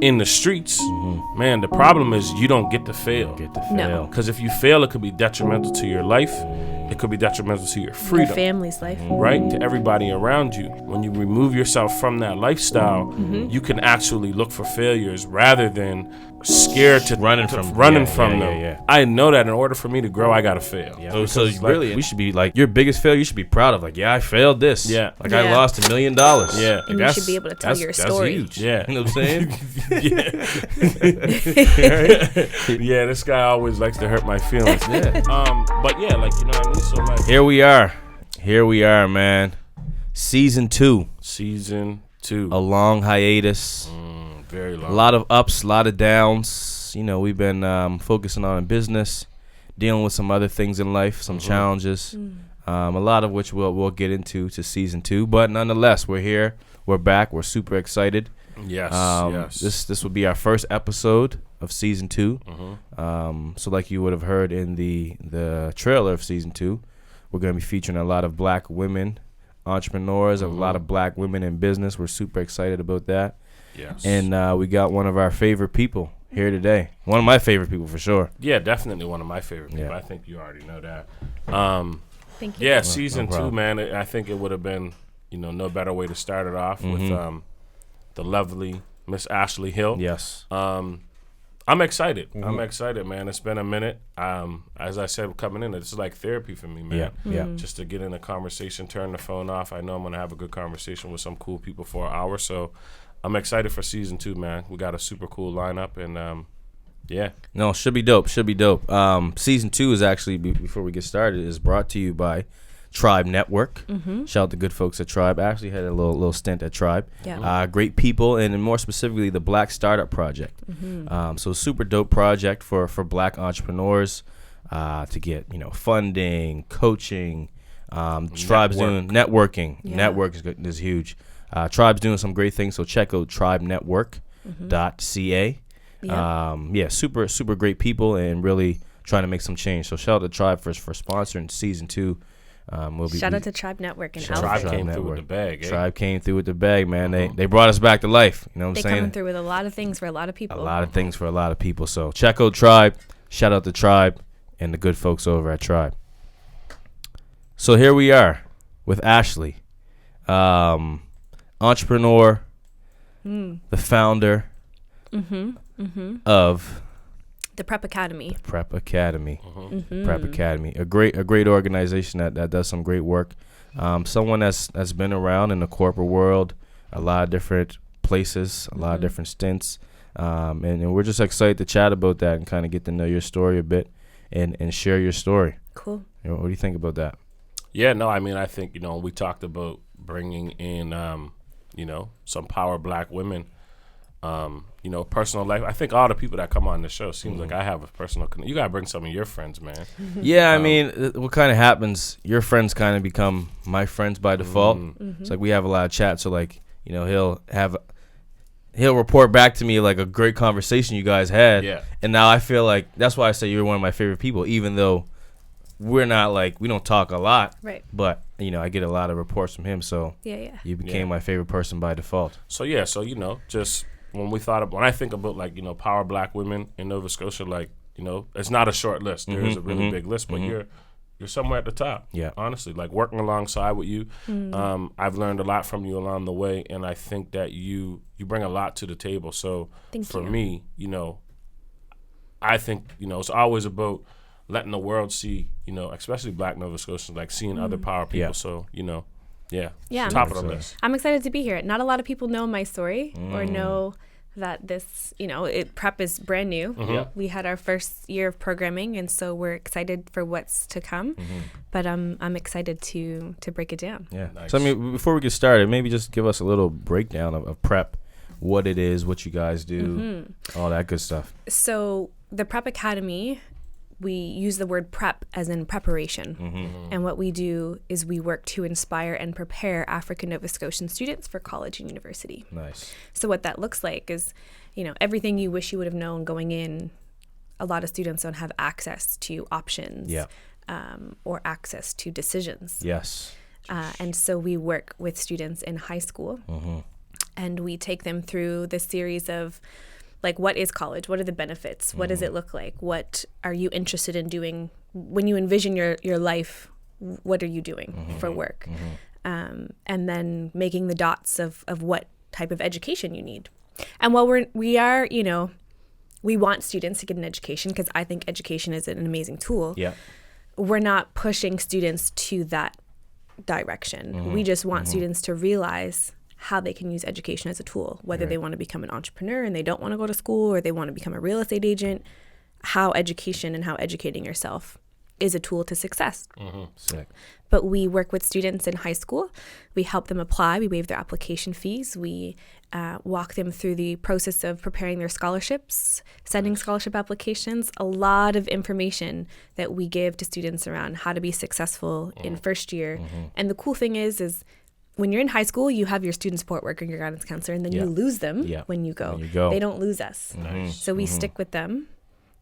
in the streets, man, the problem is you don't get to fail. No. Because if you fail, it could be detrimental to your life. It could be detrimental to your freedom. Your family's life. Right? To everybody around you. When you remove yourself from that lifestyle, you can actually look for failures rather than scared to running from them. Yeah. I know that in order for me to grow, I gotta fail. Yeah. So really, we should be like, your biggest failure, you should be proud of. Like, yeah, I failed this. Yeah. Like, I lost $1 million. Yeah. And you should be able to tell your story. That's huge. Yeah. You know what I'm saying? Yeah, this guy always likes to hurt my feelings. Yeah. But yeah, like, you know what I mean? So like, Here we are, man. Season 2. A long hiatus. Very long. A lot of ups, a lot of downs. You know, we've been focusing on business, dealing with some other things in life, some challenges. A lot of which we'll get into to season 2. But nonetheless, we're here. We're back. We're super excited. Yes. This will be our first episode of season 2. So like you would have heard in the trailer of season 2, we're going to be featuring a lot of black women entrepreneurs, a lot of black women in business. We're super excited about that. Yes. And we got one of our favorite people here today. One of my favorite people for sure. Yeah, definitely one of my favorite people. Yeah. I think you already know that. Thank you. Yeah, season no 2, man. I think it would have been, no better way to start it off with the lovely Miss Ashley Hill. Yes. I'm excited. I'm excited, man. It's been a minute. As I said, coming in, this is like therapy for me, man. Yeah. Just to get in a conversation, turn the phone off. I know I'm going to have a good conversation with some cool people for an hour. So I'm excited for season 2, man. We got a super cool lineup, and yeah. No, should be dope. Season 2 is actually, before we get started, is brought to you by Tribe Network. Shout out to good folks at Tribe. I actually had a little stint at Tribe. Yeah. Great people, and more specifically, the Black Startup Project. So super dope project for black entrepreneurs to get funding, coaching. Tribe's doing networking. Yeah. Network is huge. Tribe's doing some great things. So check out tribenetwork.ca. Super great people and really trying to make some change. So shout out to Tribe for sponsoring season 2. Shout out to Tribe Network and Tribe came through with the bag. Tribe came through with the bag, man. They brought us back to life. You know what I'm saying? They coming through with a lot of things for a lot of people. A lot of things for a lot of people. So check out Tribe. Shout out to Tribe and the good folks over at Tribe. So here we are with Ashley, entrepreneur, the founder of the Prep Academy. Prep Academy. Prep Academy. A great organization that does some great work. Someone that's been around in the corporate world, a lot of different places, a lot of different stints. And we're just excited to chat about that and kind of get to know your story a bit and share your story. Cool. What do you think about that? Yeah, no, I mean, I think, we talked about bringing in, some power black women, personal life. I think all the people that come on the show seems like I have a personal connection. You got to bring some of your friends, man. Yeah, I mean, what kind of happens, your friends kind of become my friends by default. It's like we have a lot of chat. So, like, he'll report back to me like a great conversation you guys had. Yeah. And now I feel like, that's why I say you're one of my favorite people, even though we're not like, we don't talk a lot. Right. But, I get a lot of reports from him. So Yeah. you became my favorite person by default. So, yeah, just when I think about like, power black women in Nova Scotia, like, it's not a short list. There is a really big list, but you're somewhere at the top. Yeah. Honestly, like working alongside with you. I've learned a lot from you along the way, and I think that you bring a lot to the table. So for me, I think, it's always about letting the world see, especially black Nova Scotians, like seeing other power people. Yeah. So, Yeah, top of the list. I'm excited to be here. Not a lot of people know my story or know that this, prep is brand new. We had our first year of programming, and so we're excited for what's to come. But I'm excited to break it down. Yeah. Nice. So, I mean, before we get started, maybe just give us a little breakdown of prep, what it is, what you guys do, all that good stuff. So the Prep Academy, we use the word prep as in preparation. And what we do is we work to inspire and prepare African Nova Scotian students for college and university. Nice. So what that looks like is, everything you wish you would have known going in. A lot of students don't have access to options or access to decisions. Yes. And so we work with students in high school and we take them through the series of, like, what is college? What are the benefits? What does it look like? What are you interested in doing? When you envision your life, what are you doing for work? And then making the dots of what type of education you need. And while we are, you know, we want students to get an education, because I think education is an amazing tool. Yeah. We're not pushing students to that direction. We just want students to realize how they can use education as a tool, whether they want to become an entrepreneur and they don't want to go to school, or they want to become a real estate agent, how education and how educating yourself is a tool to success. Sick. But we work with students in high school. We help them apply. We waive their application fees. We walk them through the process of preparing their scholarships, sending scholarship applications, a lot of information that we give to students around how to be successful in first year. And the cool thing is when you're in high school, you have your student support worker and your guidance counselor, and then you lose them when you go. They don't lose us. So we stick with them,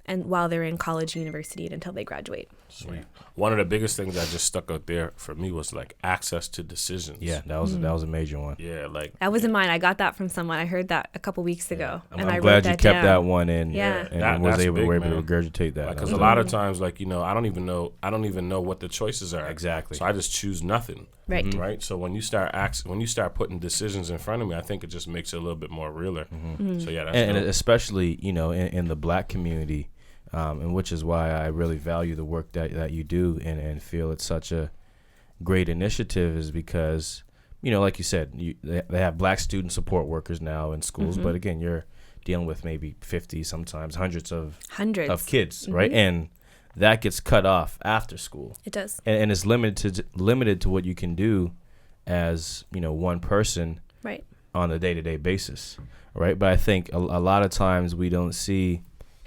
and while they're in college, university, and until they graduate. Sweet. One of the biggest things that just stuck out there for me was like access to decisions. Yeah, that was a major one. Yeah, like that wasn't mine. I got that from someone. I heard that a couple weeks ago, and I'm I glad wrote you that kept down. that one in. Yeah, and was able to regurgitate that. Because a lot of times, like, you know, I don't even know what the choices are. Exactly. So I just choose nothing. Right. Right. So when you start putting decisions in front of me, I think it just makes it a little bit more realer. So yeah, that's and especially, you know, in the Black community. And which is why I really value the work that you do and feel it's such a great initiative, is because, you know, like you said, they have Black student support workers now in schools. But again, you're dealing with maybe 50, sometimes hundreds of kids, right? And that gets cut off after school. It does. And it's limited to what you can do as, you know, one person on a day-to-day basis, right? But I think a lot of times we don't see,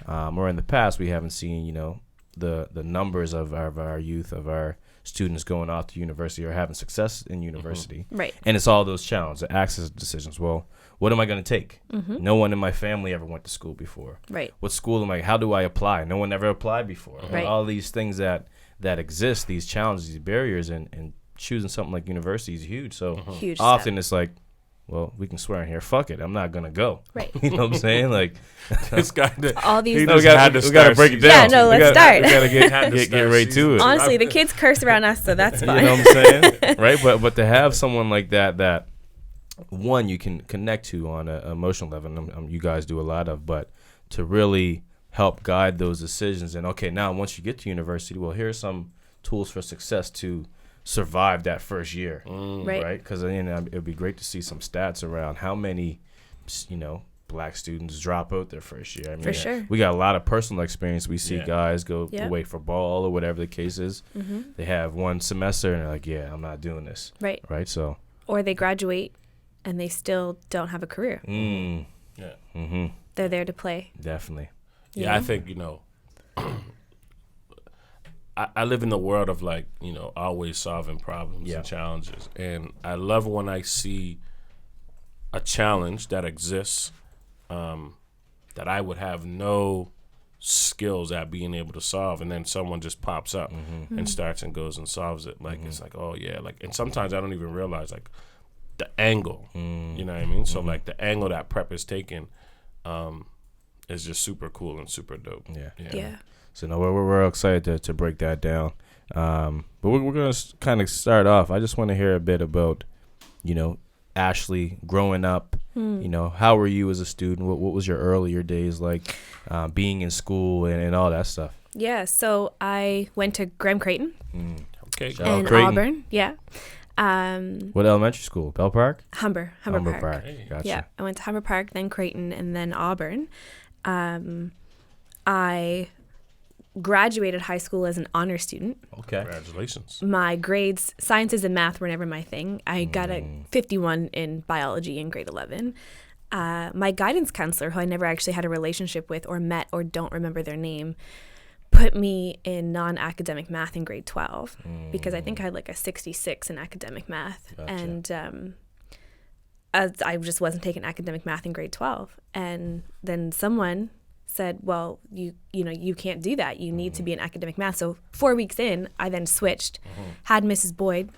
or in the past, we haven't seen, you know, the numbers of our youth, of our students going off to university or having success in university. Right. And it's all those challenges, the access decisions. Well, what am I going to take? No one in my family ever went to school before. Right. What school how do I apply? No one ever applied before. Right. All these things that exist, these challenges, these barriers, and choosing something like university is huge. So huge often step. It's like, well, we can swear in here. Fuck it. I'm not going to go. Right. You know what I'm saying? Like, this guy, all these. we got to break it down. Yeah, no, let's start. We got to get right to it. Honestly, the kids curse around us, so that's fine. You know what I'm saying? Right? But to have someone like that one you can connect to on an emotional level, and you guys do a lot of, but to really help guide those decisions. And okay, now once you get to university, well, here's some tools for success to survive that first year, right? Because it would be great to see some stats around how many, you know, Black students drop out their first year. I mean, for sure. We got a lot of personal experience. We see guys go away for ball or whatever the case is. They have one semester and they're like, yeah, I'm not doing this. Right. So. Or they graduate and they still don't have a career. Yeah. They're there to play. Definitely. Yeah, I think, you know, I live in the world of, like, you know, always solving problems and challenges. And I love when I see a challenge that exists that I would have no skills at being able to solve, and then someone just pops up and starts and goes and solves it. Like, it's like, oh, yeah. Like, and sometimes I don't even realize, like, the angle, you know what I mean? So, like, the angle that prep is taking is just super cool and super dope. Yeah. So no, we're excited to break that down. But we're going to kind of start off. I just want to hear a bit about, you know, Ashley growing up. You know, how were you as a student? What was your earlier days like, being in school and all that stuff? Yeah, so I went to Graham Creighton. Okay. In Auburn. Yeah. What elementary school? Bell Park? Humber Park. Hey. Gotcha. Yeah, I went to Humber Park, then Creighton, and then Auburn. I graduated high school as an honor student. Okay. Congratulations. My grades, sciences and math were never my thing. I got a 51 in biology in grade 11. My guidance counselor, who I never actually had a relationship with or met or don't remember their name, put me in non-academic math in grade 12 because I think I had like a 66 in academic math. Gotcha. And I just wasn't taking academic math in grade 12. And then someone said, well, you can't do that. You need to be in academic math. So 4 weeks in, I then switched, had Mrs. Boyd,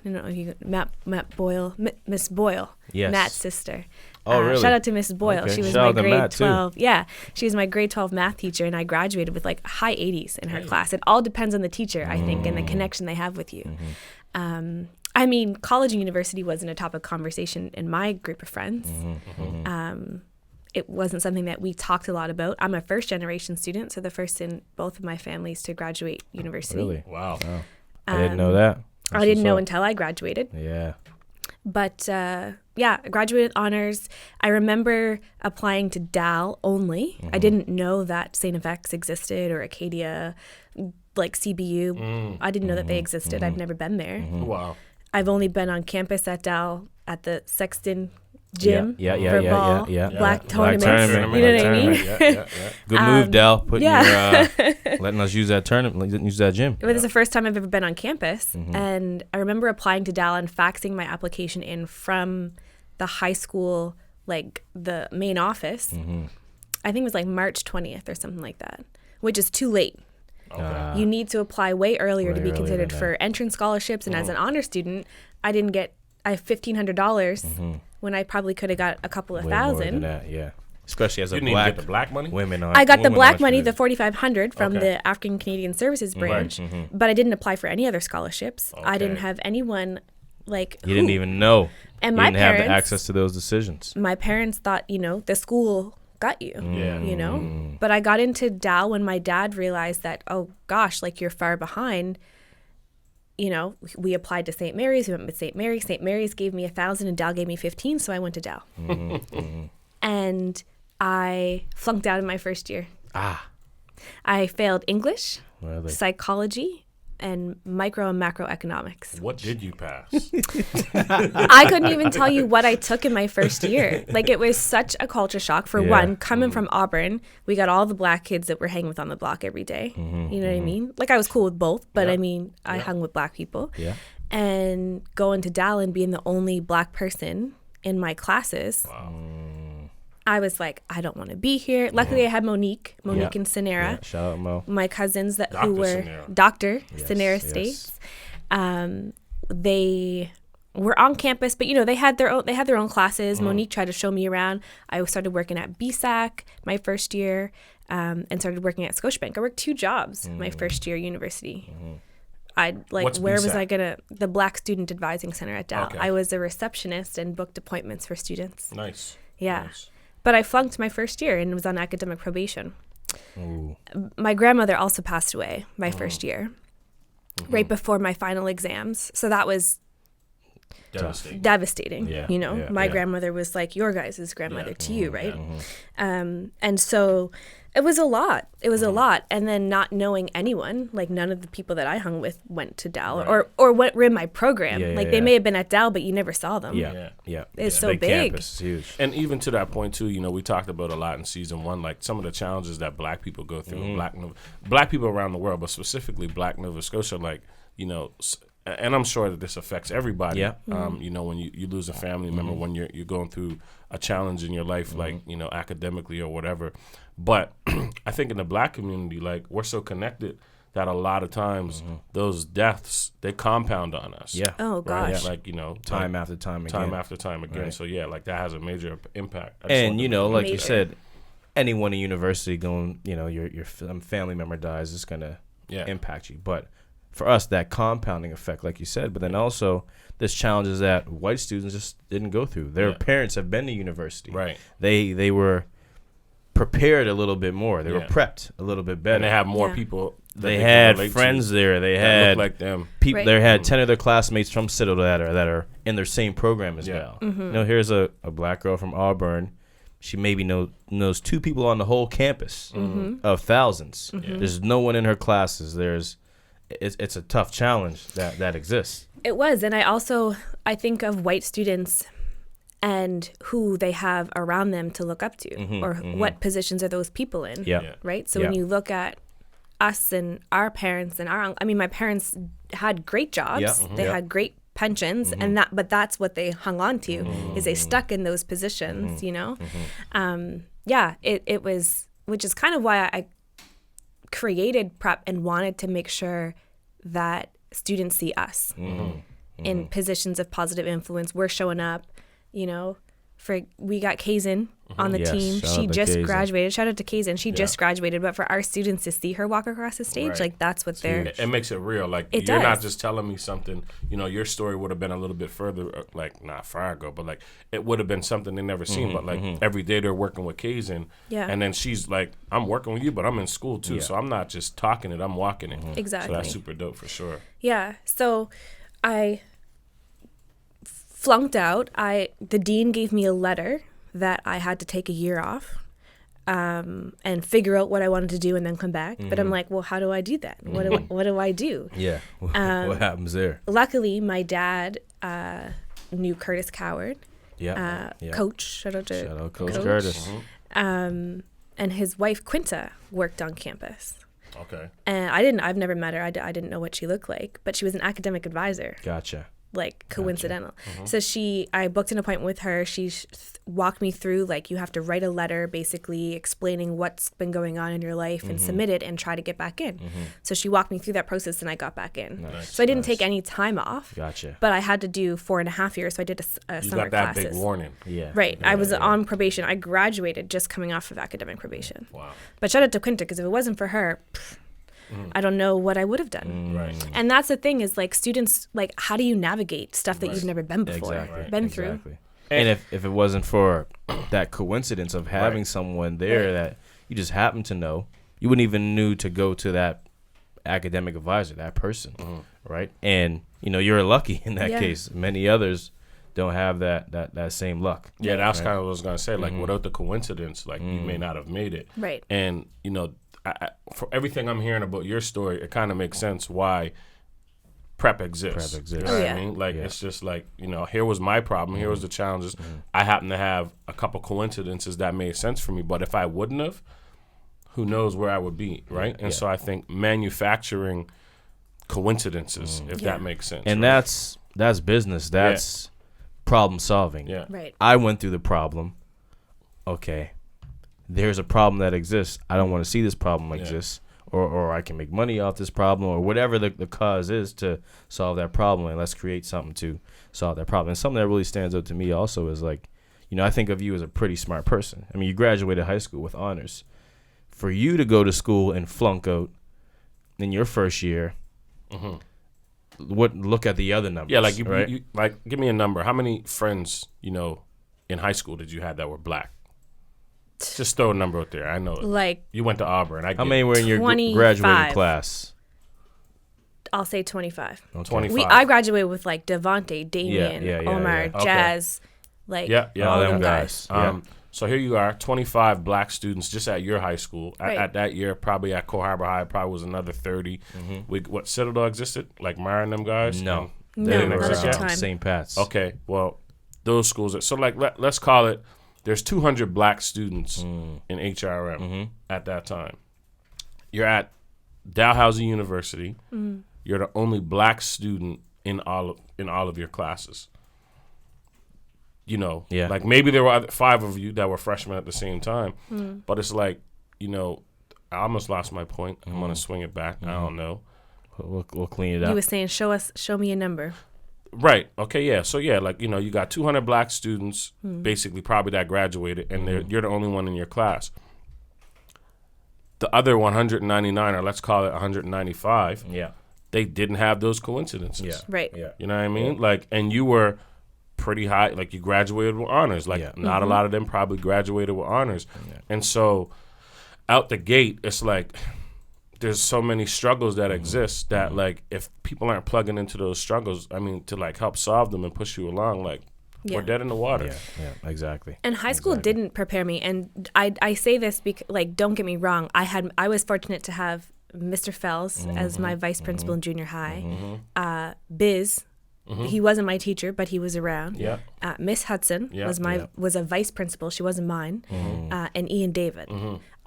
Miss Boyle, yes. Matt's sister. Oh, really? Shout out to Mrs. Boyle. Okay. She was Shout my out to grade Matt, 12. Too. Yeah, she was my grade 12 math teacher, and I graduated with like high 80s in her class. It all depends on the teacher, I think, and the connection they have with you. I mean, college and university wasn't a topic of conversation in my group of friends. It wasn't something that we talked a lot about. I'm a first-generation student, so the first in both of my families to graduate university. Really? Wow. I didn't know that. I didn't know until I graduated. Yeah. But yeah, I graduated honors. I remember applying to DAL only. I didn't know that St. FX existed or Acadia, like CBU. I didn't know that they existed. I've never been there. Wow. I've only been on campus at DAL at the Sexton gym Yeah. Black tournaments. tournament. You know what I mean? Yeah. Good move, Dal. Letting us use that tournament, use that gym. It was the first time I've ever been on campus. And I remember applying to DAL and faxing my application in from the high school, like the main office. I think it was like March 20th or something like that, which is too late. Okay. You need to apply way earlier to be earlier considered than for entrance scholarships. And as an honor student, I have $1,500 when I probably could have got a couple of Way more thousand. than that, yeah. Especially as a You didn't even black get the black money? women. I got the women black money, the entrepreneurs. $4,500 from Okay. the African Canadian Services branch, but I didn't apply for any other scholarships. I didn't Okay. have anyone like You didn't even know. And you my didn't have the parents- access to those decisions. my parents thought, the school got you, Yeah. But I got into DAL when my dad realized that, oh gosh, like you're far behind. We applied to St. Mary's. We went with St. Mary's. St. Mary's gave me 1,000 and DAL gave me 15, so I went to DAL. And I flunked out in my first year. I failed English, Really? psychology, and micro and macroeconomics. What did you pass? I couldn't even tell you what I took in my first year. Like, it was such a culture shock. For one, coming from Auburn, we got all the black kids that were hanging with on the block every day. You know what I mean? Like, I was cool with both, but I mean, I hung with black people. Yeah. And going to DAL and being the only black person in my classes, I was like, I don't want to be here. Luckily, I had Monique and Sanera. Yeah. Shout out, Mo. My cousins who Dr. were Sanera. Dr. Yes, Sanera yes. States. They were on campus, but they had their own classes. Monique tried to show me around. I started working at BSAC my first year, and started working at Scotiabank. I worked 2 jobs my first year university. What's Where was BSAC? I gonna? The Black Student Advising Center at DAL. Okay. I was a receptionist and booked appointments for students. Nice. Yeah. Nice. But I flunked my first year and was on academic probation. Ooh. My grandmother also passed away my first year, right before my final exams. So that was Devastating. devastating. Yeah, My yeah. grandmother was like your guys' grandmother to you, right? Yeah. And so it was a lot. It was a lot. And then not knowing anyone, like none of the people that I hung with went to DAL or were in my program. Yeah, like yeah, they yeah. may have been at DAL, but you never saw them. Yeah. It's so big. big. Campus is huge. And even to that point too, we talked about a lot in season 1, like some of the challenges that black people go through, black people around the world, but specifically Black Nova Scotia, and I'm sure that this affects everybody. Yeah. When you lose a family member, when you're going through a challenge in your life, like academically or whatever. But I think in the black community, like we're so connected that a lot of times those deaths they compound on us. Yeah. Oh, Right? gosh. Like Time after time again. after time again. Right. So like that has a major impact. I just And wanted to like you Major. said, anyone in university going, your family member dies, it's gonna impact you. But for us, that compounding effect, like you said, but then also there's challenges that white students just didn't go through. Their parents have been to university. Right. They were prepared a little bit more. They were prepped a little bit better. And they have more Yeah. people. that They can had relate friends to there. They that had look like them. people. Right. They had 10 of their classmates from Citadel that are in their same program as well. Here's a black girl from Auburn. She maybe knows 2 people on the whole campus of thousands. There's no one in her classes. It's a tough challenge that exists. It was. And I think of white students and who they have around them to look up to, or what positions are those people in, Yeah. right? So when you look at us and our parents and my parents had great jobs. Yeah. They had great pensions, but that's what they hung on to, is they stuck in those positions, It was, which is kind of why I created Prep and wanted to make sure that students see us in positions of positive influence. We're showing up, we got Kazin on the team. She just graduated. Shout out to Kazin. She just graduated. But for our students to see her walk across the stage, like that's what they're. It makes it real. Like you're not just telling me something. You know, your story would have been a little bit further, like not far ago, but like it would have been something they never seen. But like every day they're working with Kazin. Yeah. And then she's like, I'm working with you, but I'm in school too, so I'm not just talking it. I'm walking it. Exactly. So that's super dope for sure. Yeah. So I flunked out. The dean gave me a letter that I had to take a year off and figure out what I wanted to do and then come back. But I'm like, well, how do I do that? What do I do? Yeah. What happens there? Luckily, my dad knew Curtis Coward. Coach. Shout out Coach Curtis. And his wife Quinta worked on campus. Okay. And I've never met her. I didn't know what she looked like, but she was an academic advisor. Gotcha. Like coincidental. So I booked an appointment with her. She walked me through, like, you have to write a letter basically explaining what's been going on in your life and submit it and try to get back in. So she walked me through that process and I got back in. Nice. So I didn't take any time off. Gotcha. But I had to do 4.5 years. So I did a summer classes. You got that big warning. Yeah. Right. I was on probation. I graduated just coming off of academic probation. Wow. But shout out to Quinta, because if it wasn't for her, I don't know what I would have done. Right. And that's the thing is, like, students, like, how do you navigate stuff that you've never been before, been through? And if it wasn't for that coincidence of having someone there that you just happen to know, you wouldn't even knew to go to that academic advisor, that person, right? And, you know, you're lucky in that case. Many others don't have that same luck. Yeah, that's kind of what I was going to say. Like, without the coincidence, like, you may not have made it. Right. And, you know, for everything I'm hearing about your story, it kind of makes sense why prep exists. You know what I mean? Like, it's just like, you know, here was my problem. Here was the challenges. I happen to have a couple coincidences that made sense for me. But if I wouldn't have, who knows where I would be, right? And so I think manufacturing coincidences, if that makes sense. And that's business. That's problem solving. Yeah. Right. I went through the problem. Okay. There's a problem that exists. I don't want to see this problem exist, or I can make money off this problem, or whatever the cause is to solve that problem, and let's create something to solve that problem. And something that really stands out to me also is, like, you know, I think of you as a pretty smart person. I mean, you graduated high school with honors. For you to go to school and flunk out in your first year, look at the other numbers. Yeah, like, you like, give me a number. How many friends, you know, in high school did you have that were black? Just throw a number out there. I know it. Like, you went to Auburn. How many were in your graduating class? I'll say 25. Okay. 25. I graduated with, like, Devontae, Damien, Omar, Jazz, like, all them guys. So here you are, 25 black students just at your high school. At that year, probably at Coal Harbor High, probably was another 30. What, Citadel existed? Like Mara and them guys? No. They didn't exist yet. St. Pat's. Okay, well, those schools. So, like, let's call it, there's 200 black students in HRM at that time. You're at Dalhousie University. You're the only black student in all of your classes. You know, like, maybe there were 5 of you that were freshmen at the same time, but it's like, you know, I almost lost my point. I'm gonna swing it back. I don't know. We'll clean it up. You were saying, show me a number. Right. Okay. Yeah. So yeah, like, you know, you got 200 black students, basically probably that graduated, and you're the only one in your class. The other 199, or let's call it 195. They didn't have those coincidences. Right. You know what I mean? Like, and you were pretty high. Like, you graduated with honors. Like, not a lot of them probably graduated with honors. And so, out the gate, it's like, there's so many struggles that exist that, like, if people aren't plugging into those struggles, I mean, to, like, help solve them and push you along, like, we're dead in the water. Yeah, exactly. And high school didn't prepare me. And I say this because, like, don't get me wrong. I was fortunate to have Mr. Fells as my vice principal in junior hie. Biz, he wasn't my teacher, but he was around. Miss Hudson was a vice principal. She wasn't mine. And Ian David.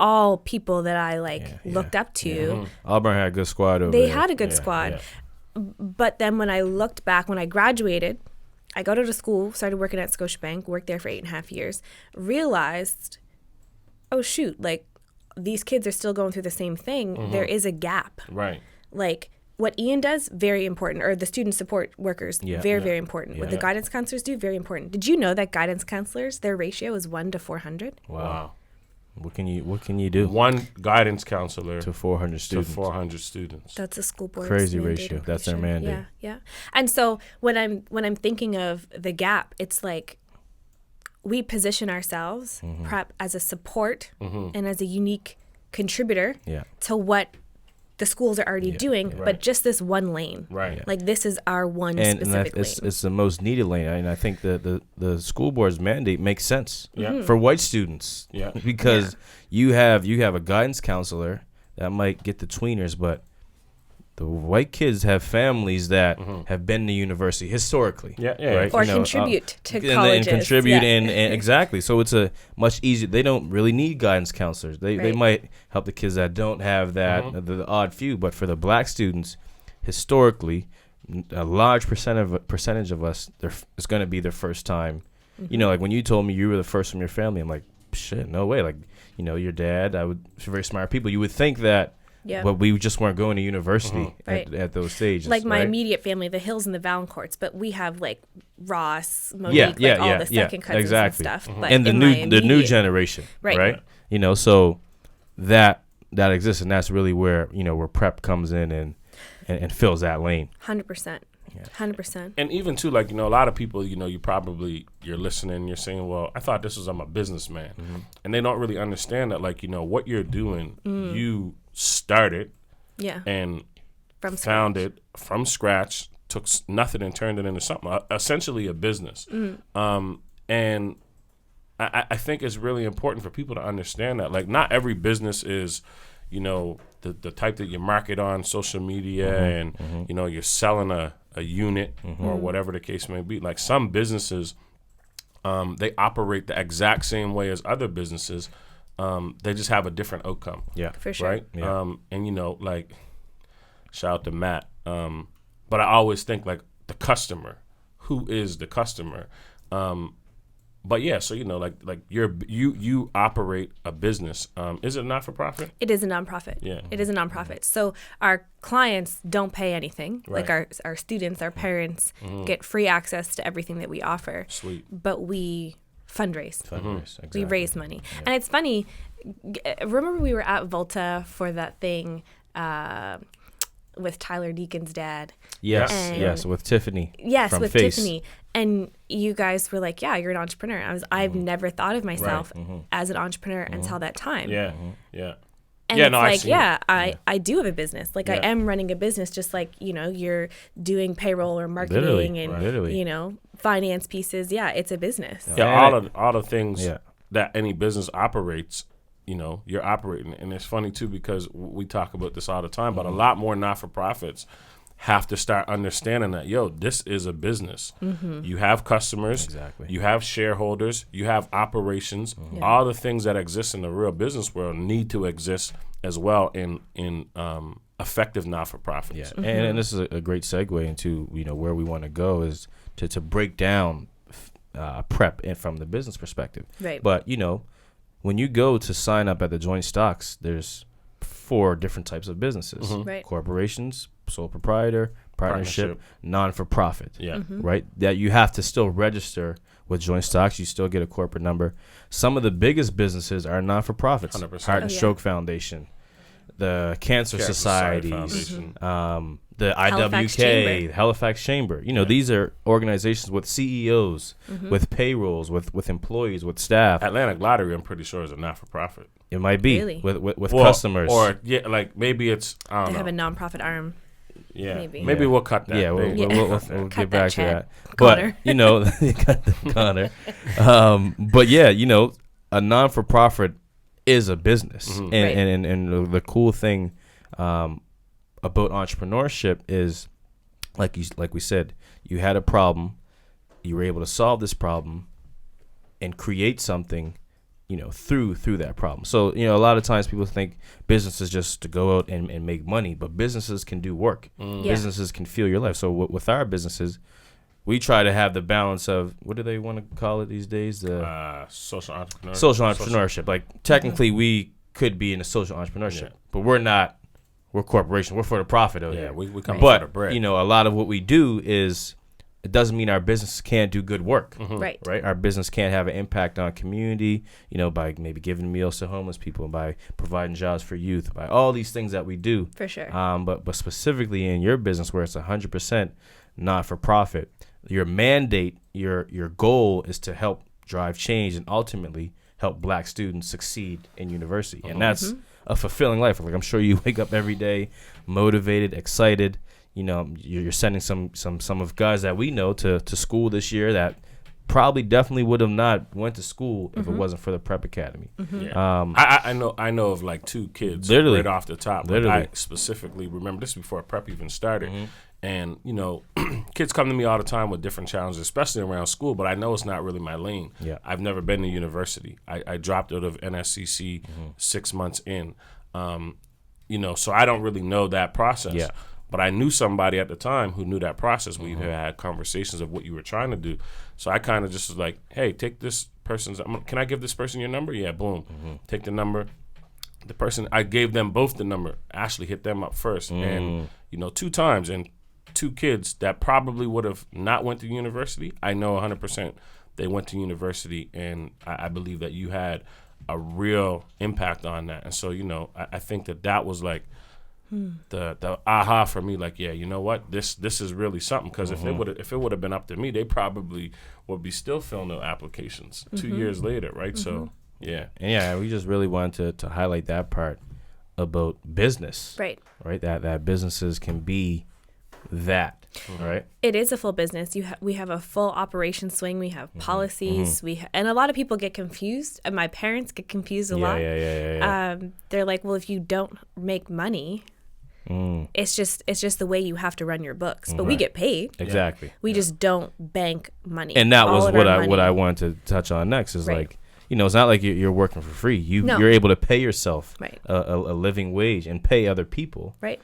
All people that I looked up to. Auburn had a good squad over there. They had a good squad. But then when I looked back, when I graduated, I got out of school, started working at Scotiabank, worked there for 8.5 years, realized, oh shoot, like, these kids are still going through the same thing. There is a gap. Right. Like, what Ian does, very important, or the student support workers, very important. What the guidance counselors do, very important. Did you know that guidance counselors, their ratio is 1 to 400? Wow. What can you do? One guidance counselor to 400 students. That's a school board crazy ratio. That's their mandate. Yeah. And so when I'm thinking of the gap, it's like we position ourselves prep as a support and as a unique contributor to what the schools are already doing, but just this one lane. Right. Like this is our one specific lane. It's the most needed lane. And I think the school board's mandate makes sense for white students. Yeah. Because you have a guidance counselor that might get the tweeners, but the white kids have families that have been to university historically. Right? Or contribute to colleges. And contribute and exactly. So it's a much easier. They don't really need guidance counselors. They might help the kids that don't have that, the odd few. But for the black students, historically, a large percentage of us, it's going to be their first time. Like when you told me you were the first from your family, I'm like, shit, no way. Like, your dad, very smart people. You would think that. Yeah. But we just weren't going to university at those stages. Like my immediate family, the Hills and the Vallencourts, but we have like Ross, Monique, all the second cousins and stuff. But and the new generation, right? So that exists, and that's really where where prep comes in and fills that lane. 100%. 100%. And even too, like, a lot of people, you're listening, you're saying, well, I thought I'm a businessman. And they don't really understand that, like, what you're doing, you started and founded from scratch, took nothing and turned it into something, essentially a business. And I think it's really important for people to understand that, like, not every business is, the type that you market on social media and, you're selling a unit or whatever the case may be. Like some businesses, they operate the exact same way as other businesses. They just have a different outcome. Yeah, for sure. Right. Yeah. And like, shout out to Matt. But I always think like the customer. Who is the customer? But yeah, so like you operate a business. Is it a not-for-profit? It is a nonprofit. Yeah, it is a nonprofit. So our clients don't pay anything. Right. Like our students, our parents get free access to everything that we offer. Sweet. But we fundraise. Exactly. We raise money, and it's funny. Remember we were at Volta for that thing with Tyler Deacon's dad. Yes, with Tiffany. Yes, from with Face. Tiffany. And you guys were like, yeah, you're an entrepreneur. I've never thought of myself as an entrepreneur until that time. Yeah. And it's I do have a business. Like I am running a business, just like, you're doing payroll or marketing and finance pieces. Yeah, it's a business. Yeah, all the things that any business operates, you're operating. And it's funny too, because we talk about this all the time, but a lot more not-for-profits have to start understanding that, this is a business. You have customers, you have shareholders, you have operations. All the things that exist in the real business world need to exist as well in effective not-for-profits. Yeah, and this is a great segue into where we want to go is to break down prep from the business perspective. Right. But when you go to sign up at the joint stocks, there's 4 different types of businesses: Right. corporations, sole proprietor, partnership, non-for-profit. Yeah. Right. That you have to still register with joint stocks. You still get a corporate number. Some of the biggest businesses are non-for-profits. 100%. Heart and Stroke Foundation, the Cancer Societies, the IWK, Halifax Chamber. These are organizations with CEOs, with payrolls, with employees, with staff. Atlantic Lottery, I'm pretty sure, is a not-for-profit. It might be Really? with customers. Or like maybe it's, I don't They have know. a nonprofit arm. Yeah, maybe we'll cut that. Yeah, we'll Cut get that back to check. that. Connor. But Connor. But yeah, a non-for-profit is a business, and the cool thing about entrepreneurship is, like we said, you had a problem, you were able to solve this problem, and create something. Through that problem. So, a lot of times people think business is just to go out and make money, but businesses can do work. Businesses can feel your life. So with our businesses, we try to have the balance of, what do they want to call it these days? Social entrepreneurship. Social entrepreneurship. Like technically we could be in a social entrepreneurship, but we're not we're a corporation. We're for the profit over here. We come for the bread. You know, a lot of what we do is, it doesn't mean our business can't do good work. Right. Our business can't have an impact on community, you know, by maybe giving meals to homeless people, by providing jobs for youth, by all these things that we do. For sure. But specifically in your business where it's 100% not for profit, your mandate, your goal is to help drive change and ultimately help Black students succeed in university. And that's a fulfilling life. Like, I'm sure you wake up every day motivated, excited. You know, you're sending some of guys that we know to school this year that probably definitely would have not went to school if it wasn't for the Prep Academy. Yeah. I know of like 2 kids right off the top. Like, I specifically remember this before Prep even started. And, you know, kids come to me all the time with different challenges, especially around school, but I know it's not really my lane. Yeah. I've never been to university. I dropped out of NSCC 6 months in, you know, so I don't really know that process. Yeah. But I knew somebody at the time who knew that process. We had conversations of what you were trying to do. So I kind of just was like, hey, take this person's, can I give this person your number? Yeah, boom. Take the number. The person, I gave them both the number. Ashley hit them up first. And, you know, 2 times. And 2 kids that probably would have not went to university, I know 100% they went to university. And I believe that you had a real impact on that. And so, you know, I think that was like, the aha for me, like, yeah, you know what, this is really something, because if it would have been up to me, they probably would be still filling out applications 2 years later, right? So yeah, we just really wanted to highlight that part about business, right, that businesses can be that, right? It is a full business. We have a full operation swing. We have policies. And a lot of people get confused, and my parents get confused a lot. They're like, well, if you don't make money, it's just the way you have to run your books. But we get paid. Exactly. We just don't bank money. And that was what I wanted to touch on next is like, you know, it's not like you're working for free. You're able to pay yourself a living wage and pay other people. Right.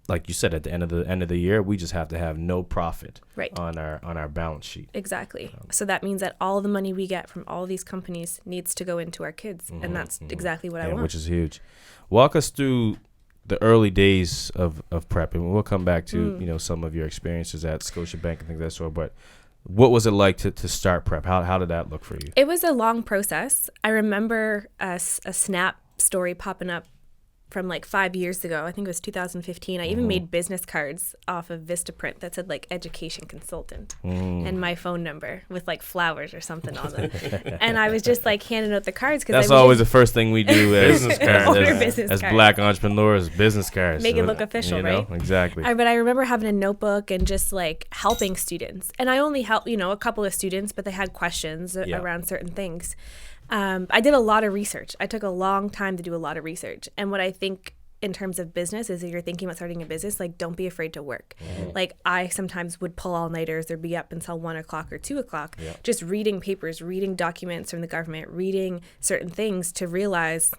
Like you said, at the end of the year, we just have to have no profit on our balance sheet. Exactly. So that means that all the money we get from all these companies needs to go into our kids, and that's exactly what I want. Which is huge. Walk us through the early days of Prep, and we'll come back to you know, some of your experiences at Scotiabank and things of that sort. But what was it like to start Prep? How did that look for you? It was a long process. I remember a Snap story popping up from like 5 years ago. I think it was 2015. I even made business cards off of Vistaprint that said like education consultant and my phone number with like flowers or something on them. And I was just like handing out the cards. That's always the first thing we do as business cards. as Black entrepreneurs, business cards. Make it look official, you know? Right? Exactly. But I remember having a notebook and just like helping students. And I only helped, you know, a couple of students, but they had questions around certain things. I did a lot of research. I took a long time to do a lot of research. And what I think in terms of business is if you're thinking about starting a business, like, don't be afraid to work. Like, I sometimes would pull all-nighters or be up until 1 o'clock or 2 o'clock, just reading papers, reading documents from the government, reading certain things to realize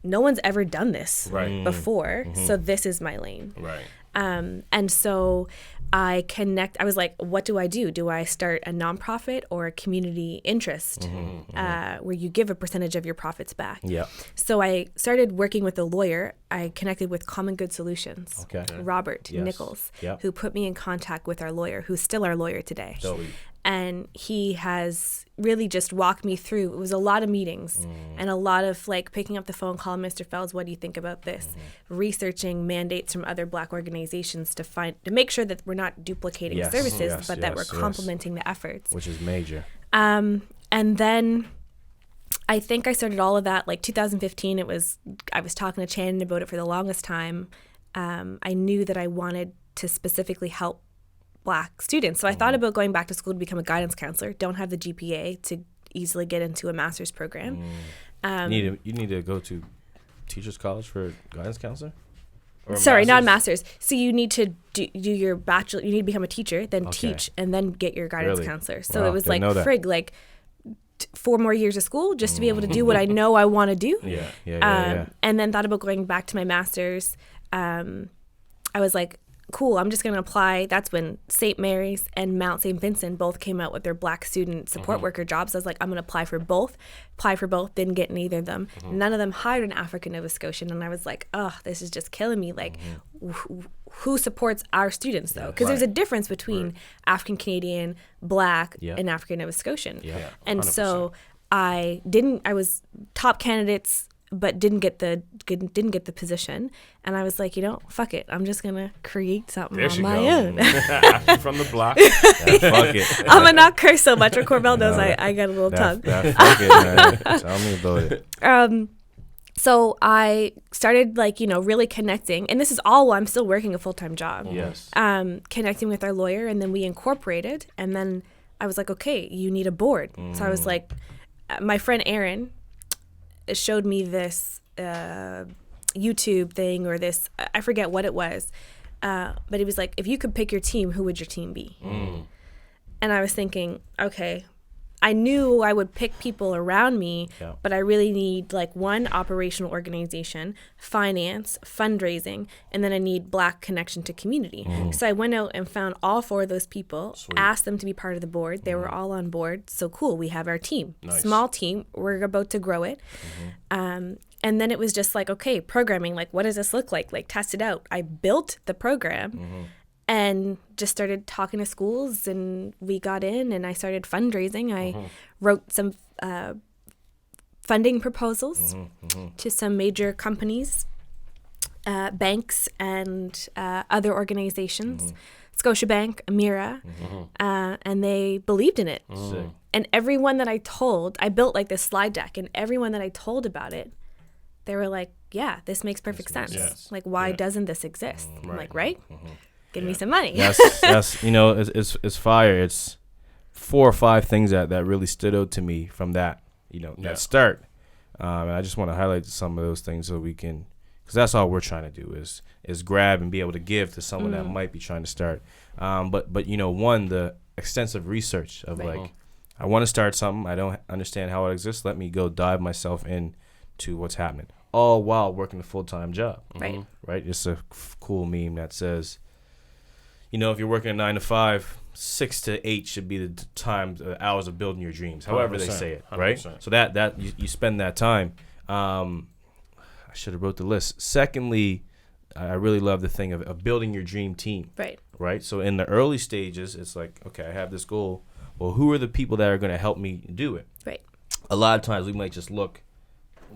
no one's ever done this before. So this is my lane. Right. And so I was like, what do? Do I start a nonprofit or a community interest where you give a percentage of your profits back? Yeah. So I started working with a lawyer. I connected with Common Good Solutions, Robert Nichols, who put me in contact with our lawyer, who's still our lawyer today. And he has really just walked me through. It was a lot of meetings and a lot of like picking up the phone, calling Mr. Fells, what do you think about this? Researching mandates from other Black organizations to make sure that we're not duplicating services, but that we're complementing the efforts. Which is major. And then I think I started all of that like 2015. I was talking to Shannon about it for the longest time. I knew that I wanted to specifically help Black students. So I thought about going back to school to become a guidance counselor. Don't have the GPA to easily get into a master's program. You need to go to teacher's college for guidance counselor? Sorry, not a master's. So you need to do your bachelor. You need to become a teacher, then teach, and then get your guidance counselor. So it was like, frig, like 4 more years of school just to be able to do what I know I want to do. Yeah. And then thought about going back to my master's. I was like, cool, I'm just going to apply. That's when St. Mary's and Mount St. Vincent both came out with their Black student support worker jobs. I was like, I'm going to apply for both, didn't get neither of them. None of them hired an African Nova Scotian. And I was like, oh, this is just killing me. Like, who supports our students, though? Because there's a difference between African Canadian, Black, and African Nova Scotian. Yeah. And 100%. So I was top candidates, but didn't get the position, and I was like, fuck it, I'm just gonna create something on my own. From the block. Fuck it. I'm gonna not curse so much. Or Corvell knows I got a little tongue. Fuck it, man. Tell me about it. So I started really connecting, and this is all while I'm still working a full-time job. Yes. Connecting with our lawyer, and then we incorporated, and then I was like, okay, you need a board. So I was like, my friend Aaron showed me this YouTube thing, or this, I forget what it was, but he was like, if you could pick your team, who would your team be? And I was thinking, okay, I knew I would pick people around me, but I really need one, operational organization, finance, fundraising, and then I need Black connection to community. So I went out and found all 4 of those people, asked them to be part of the board. They were all on board. So cool, we have our team. Nice. Small team, we're about to grow it. And then it was just okay, programming, what does this look like? Test it out. I built the program. And just started talking to schools, and we got in, and I started fundraising. I wrote some funding proposals to some major companies, banks, and other organizations, Scotiabank, Amira, and they believed in it. And everyone that I told, I built this slide deck, and everyone that I told about it, they were like, yeah, this makes perfect sense. Yes. Why doesn't this exist? I'm like, right? Give me some money. That's it's fire. It's 4 or 5 things that really stood out to me from that, that start. And I just want to highlight some of those things so we can, because that's all we're trying to do is grab and be able to give to someone that might be trying to start. But one, the extensive research of I want to start something. I don't understand how it exists. Let me go dive myself into what's happening, all while working a full-time job. Right. Right. It's a cool meme that says, if you're working a 9 to 5, 6 to 8 should be the hours of building your dreams, however they say it, right? 100%. So that you spend that time. I should have wrote the list. Secondly, I really love the thing of building your dream team. Right. So in the early stages, it's okay, I have this goal. Well, who are the people that are going to help me do it? Right. A lot of times we might just look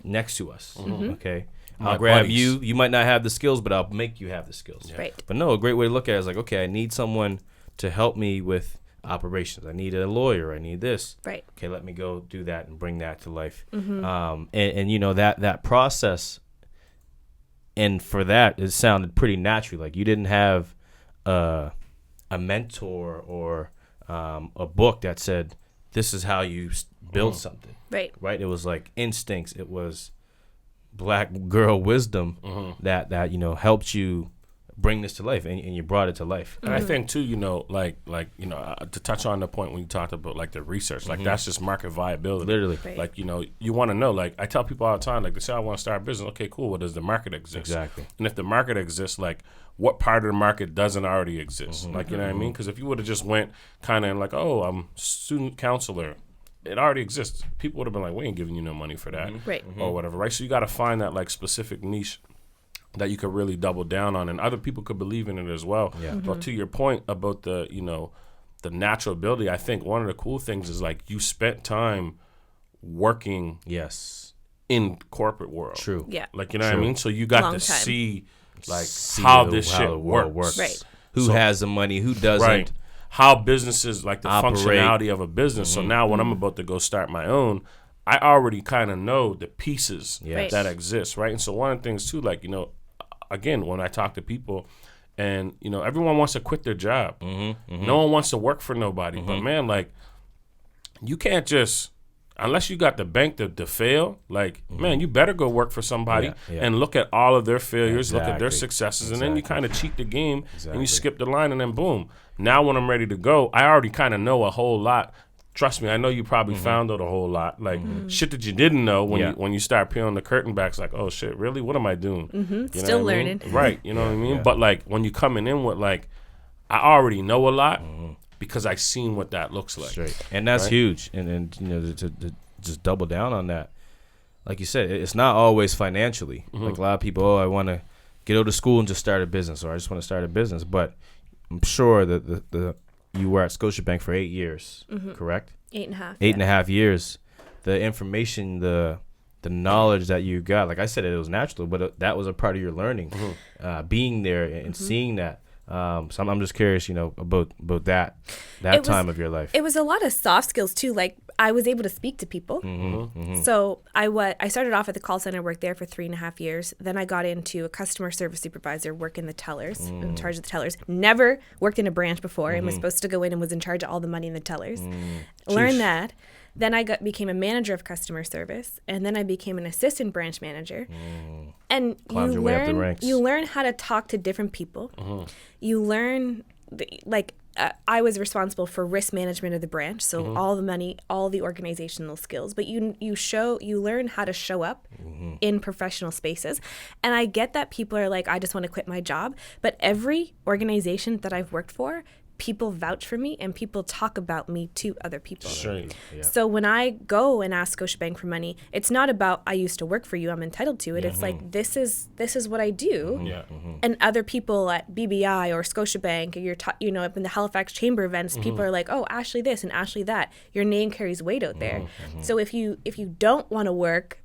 next to us. Okay. I'll grab you. You might not have the skills, but I'll make you have the skills. Right. But no, a great way to look at it is okay, I need someone to help me with operations. I need a lawyer. I need this. Right. Okay, let me go do that and bring that to life. And that process, and for that, it sounded pretty natural. You didn't have a mentor or a book that said, this is how you build something. Right. Right. It was instincts. It was Black girl wisdom that helped you bring this to life, and you brought it to life. And I think too, to touch on the point when you talked about the research, that's just market viability. Literally. Right. You want to know, I tell people all the time, they say, I want to start a business. Okay, cool. Well, does the market exist? Exactly. And if the market exists, what part of the market doesn't already exist? You know what I mean? Because if you would have just went kind of I'm student counselor, it already exists. People would have been we ain't giving you no money for that, or whatever, right? So you got to find that specific niche that you could really double down on, and other people could believe in it as well. Yeah. But to your point about the the natural ability, I think one of the cool things is you spent time working in corporate world. True. Yeah. You know what I mean? So you got Long to time. see how this shit works. Right. Who has the money? Who doesn't? Right. How businesses the operate. Functionality of a business. So now when I'm about to go start my own, I already kind of know the pieces that exist, right? And so one of the things too, again, when I talk to people, and everyone wants to quit their job. No one wants to work for nobody. But man, you can't just, unless you got the bank to fail, man, you better go work for somebody and look at all of their failures, look at their successes, and then you kind of cheat the game and you skip the line, and then boom. Now when I'm ready to go, I already kind of know a whole lot trust me, I know you probably found out a whole lot, like shit that you didn't know when you start peeling the curtain back. It's like, oh shit, really? What am I doing? You Still learning, right? You know what I mean? But like when you coming in with like, I already know a lot because I've seen what that looks like, and that's huge. And you know, to just double down on that, like you said, it's not always financially. Like a lot of people, I want to get out of school and just start a business, or I just want to start a business. But I'm sure that the you were at Scotiabank for 8 years, correct? 8.5. 8.5 years. The information, the knowledge that you got, like I said, it was natural, but that was a part of your learning, being there and seeing that. So I'm just curious, you know, about that time of your life. It was a lot of soft skills too. Like I was able to speak to people. So I started off at the call center, worked there for 3.5 years. Then I got into a customer service supervisor, work in the tellers, in charge of the tellers. Never worked in a branch before and was supposed to go in and was in charge of all the money in the tellers. Learned that. Then I became a manager of customer service, and then I became an assistant branch manager. And you learn how to talk to different people. You learn, I was responsible for risk management of the branch, so all the money, all the organizational skills. But you learn how to show up in professional spaces. And I get that people are like, I just want to quit my job. But every organization that I've worked for, people vouch for me and people talk about me to other people. So when I go and ask Scotiabank for money, it's not about I used to work for you, I'm entitled to it. It's like this is what I do. And other people at BBI or Scotiabank, or up in the Halifax Chamber events, people are like, oh, Ashley this and Ashley that. Your name carries weight out there. So if you don't want to work,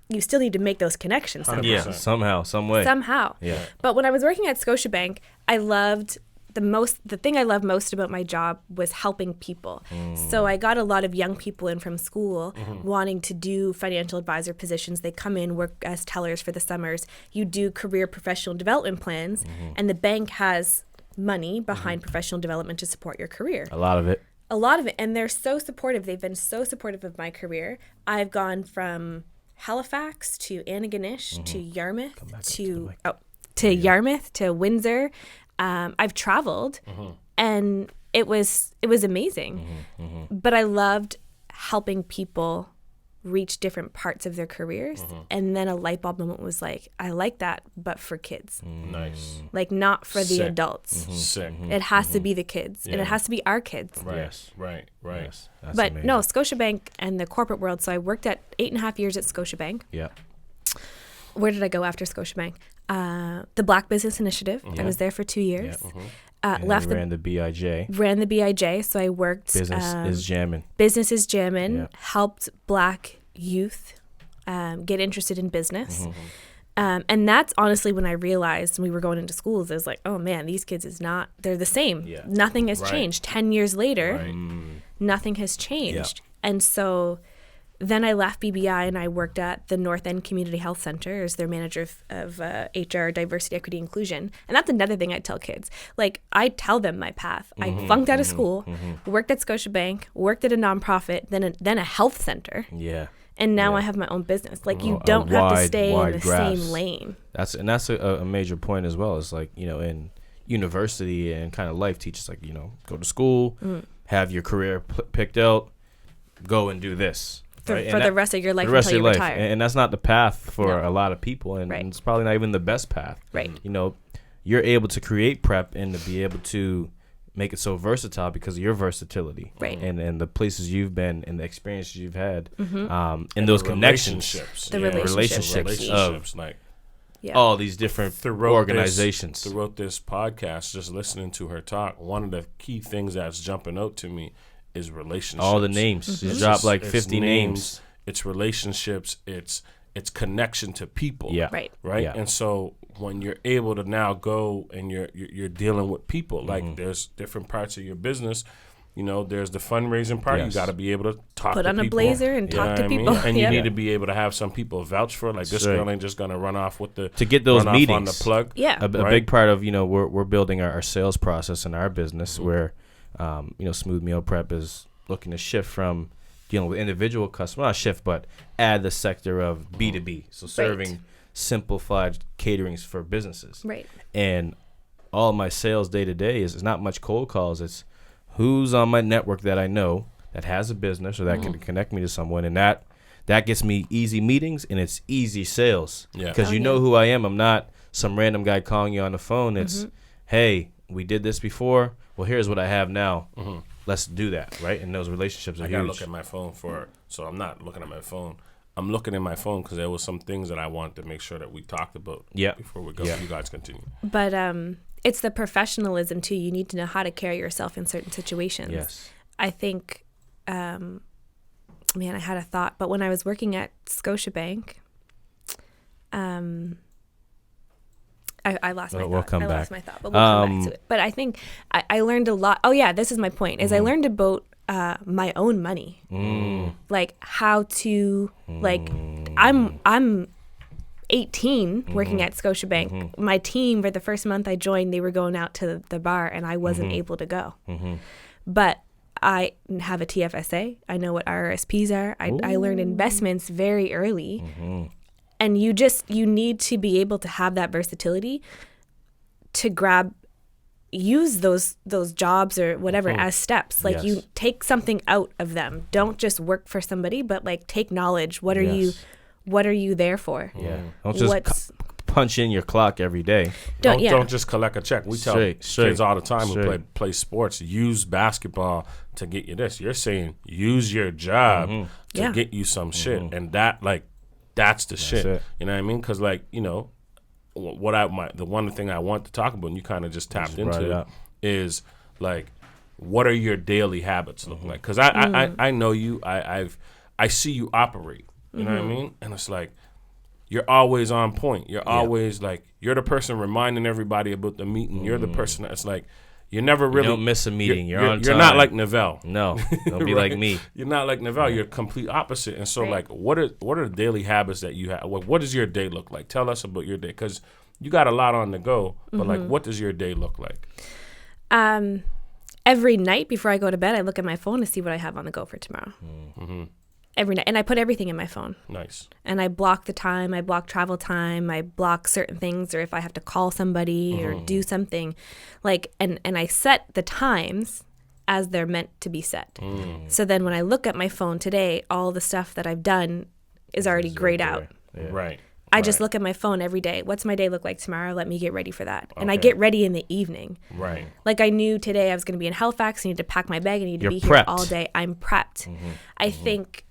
you still need to make those connections somehow. Yeah, somehow, some way. Somehow. Yeah. But when I was working at Scotiabank, the thing I loved most about my job was helping people. So I got a lot of young people in from school wanting to do financial advisor positions. They come in, work as tellers for the summers. You do career professional development plans, and the bank has money behind professional development to support your career. A lot of it. And they're so supportive. They've been so supportive of my career. I've gone from Halifax to Antigonish to Yarmouth to Yarmouth to Windsor. I've traveled and it was amazing. But I loved helping people reach different parts of their careers. And then a light bulb moment was like, I like that, but for kids. Nice. Like not for the adults. Sick. It has to be the kids and it has to be our kids. Right. Yes. Right. Yes. But amazing. No, Scotiabank and the corporate world. So I worked at 8.5 years at Scotiabank. Yeah. Where did I go after Scotiabank? The Black Business Initiative. I was there for 2 years. Ran the BIJ. Ran the BIJ, so I worked. Business is Jammin'. Business is Jammin'. Helped Black youth get interested in business. And that's honestly when I realized when we were going into schools, I was like, oh man, these kids they're the same. Yeah. Nothing has changed. 10 years later, nothing has changed. And so then I left BBI and I worked at the North End Community Health Center as their manager of HR, diversity, equity, inclusion. And that's another thing I tell kids. Like, I tell them my path. I flunked out of school, worked at Scotiabank, worked at a nonprofit, then a health center. Yeah. And now I have my own business. Like, you don't have to stay in the same lane. That's a major point as well. It's like, in university and kind of life teaches, like, go to school, have your career picked out, go and do this. For the rest of your life until you retire. And that's not the path for a lot of people. And it's probably not even the best path. Right. You're able to create prep and to be able to make it so versatile because of your versality. Right. And the places you've been and the experiences you've had. And those connections. The relationships. Like all these different organizations. Throughout this podcast, just listening to her talk, one of the key things that's jumping out to me is relationships. All the names. You dropped like 50 names. It's relationships. It's connection to people. Yeah. Right. And so when you're able to now go and you're dealing with people, like there's different parts of your business. There's the fundraising part. You got to be able to talk to people. Put on a blazer and talk to people. And you need to be able to have some people vouch for it. Like, this girl ain't just going to run off with to get those meetings on the plug. Yeah. A big part of, we're building our sales process in our business where Smooth Meal Prep is looking to shift from dealing with individual customers, not shift, but add the sector of B2B. So serving simplified caterings for businesses. Right. And all my sales day to day is not much cold calls. It's who's on my network that I know that has a business or that can connect me to someone, and that gets me easy meetings and it's easy sales. Because you know who I am. I'm not some random guy calling you on the phone. It's, hey, we did this before. Well, here's what I have now. Let's do that, right? And those relationships are huge. I gotta look at my phone so I'm not looking at my phone. I'm looking in my phone because there was some things that I wanted to make sure that we talked about before we go. You guys continue. But it's the professionalism too. You need to know how to carry yourself in certain situations. Yes. I think, I had a thought, but when I was working at Scotiabank, I lost my thought. We'll come back. I lost my thought, but we'll come back to it. But I think I learned a lot. Oh yeah, this is my point. Is I learned about my own money, like how to I'm 18 working at Scotiabank. My team, for the first month I joined, they were going out to the bar, and I wasn't able to go. But I have a TFSA. I know what RRSPs are. I learned investments very early. And you need to be able to have that versatility to use those jobs or whatever as steps. Like you take something out of them. Don't just work for somebody, but like take knowledge. What are you there for? Yeah. Don't just punch in your clock every day. Don't just collect a check. We tell kids all the time who play sports, use basketball to get you this. You're saying use your job to get you some shit, and that's the shit. You know what I mean? Because the one thing I want to talk about, and you kind of just tapped into, is like, what are your daily habits look like? Because I know you. I see you operate. You know what I mean? And it's like, you're always on point. You're always like, you're the person reminding everybody about the meeting. You're the person that's like, you never really don't miss a meeting. You're on time. You're not like Nevell. No, don't be like me. You're not like Nevell. You're complete opposite. And so, like, what are the daily habits that you have? What does your day look like? Tell us about your day, because you got a lot on the go. But like, what does your day look like? Every night before I go to bed, I look at my phone to see what I have on the go for tomorrow. Every night, and I put everything in my phone. Nice. And I block the time. I block travel time. I block certain things, or if I have to call somebody or do something, like, and I set the times as they're meant to be set. So then when I look at my phone today, all the stuff that I've done is already grayed out. Right. I just look at my phone every day. What's my day look like tomorrow? Let me get ready for that. And I get ready in the evening. Right. Like, I knew today I was going to be in Halifax. I need to pack my bag. I need to be prepped. Here all day. I'm prepped. I think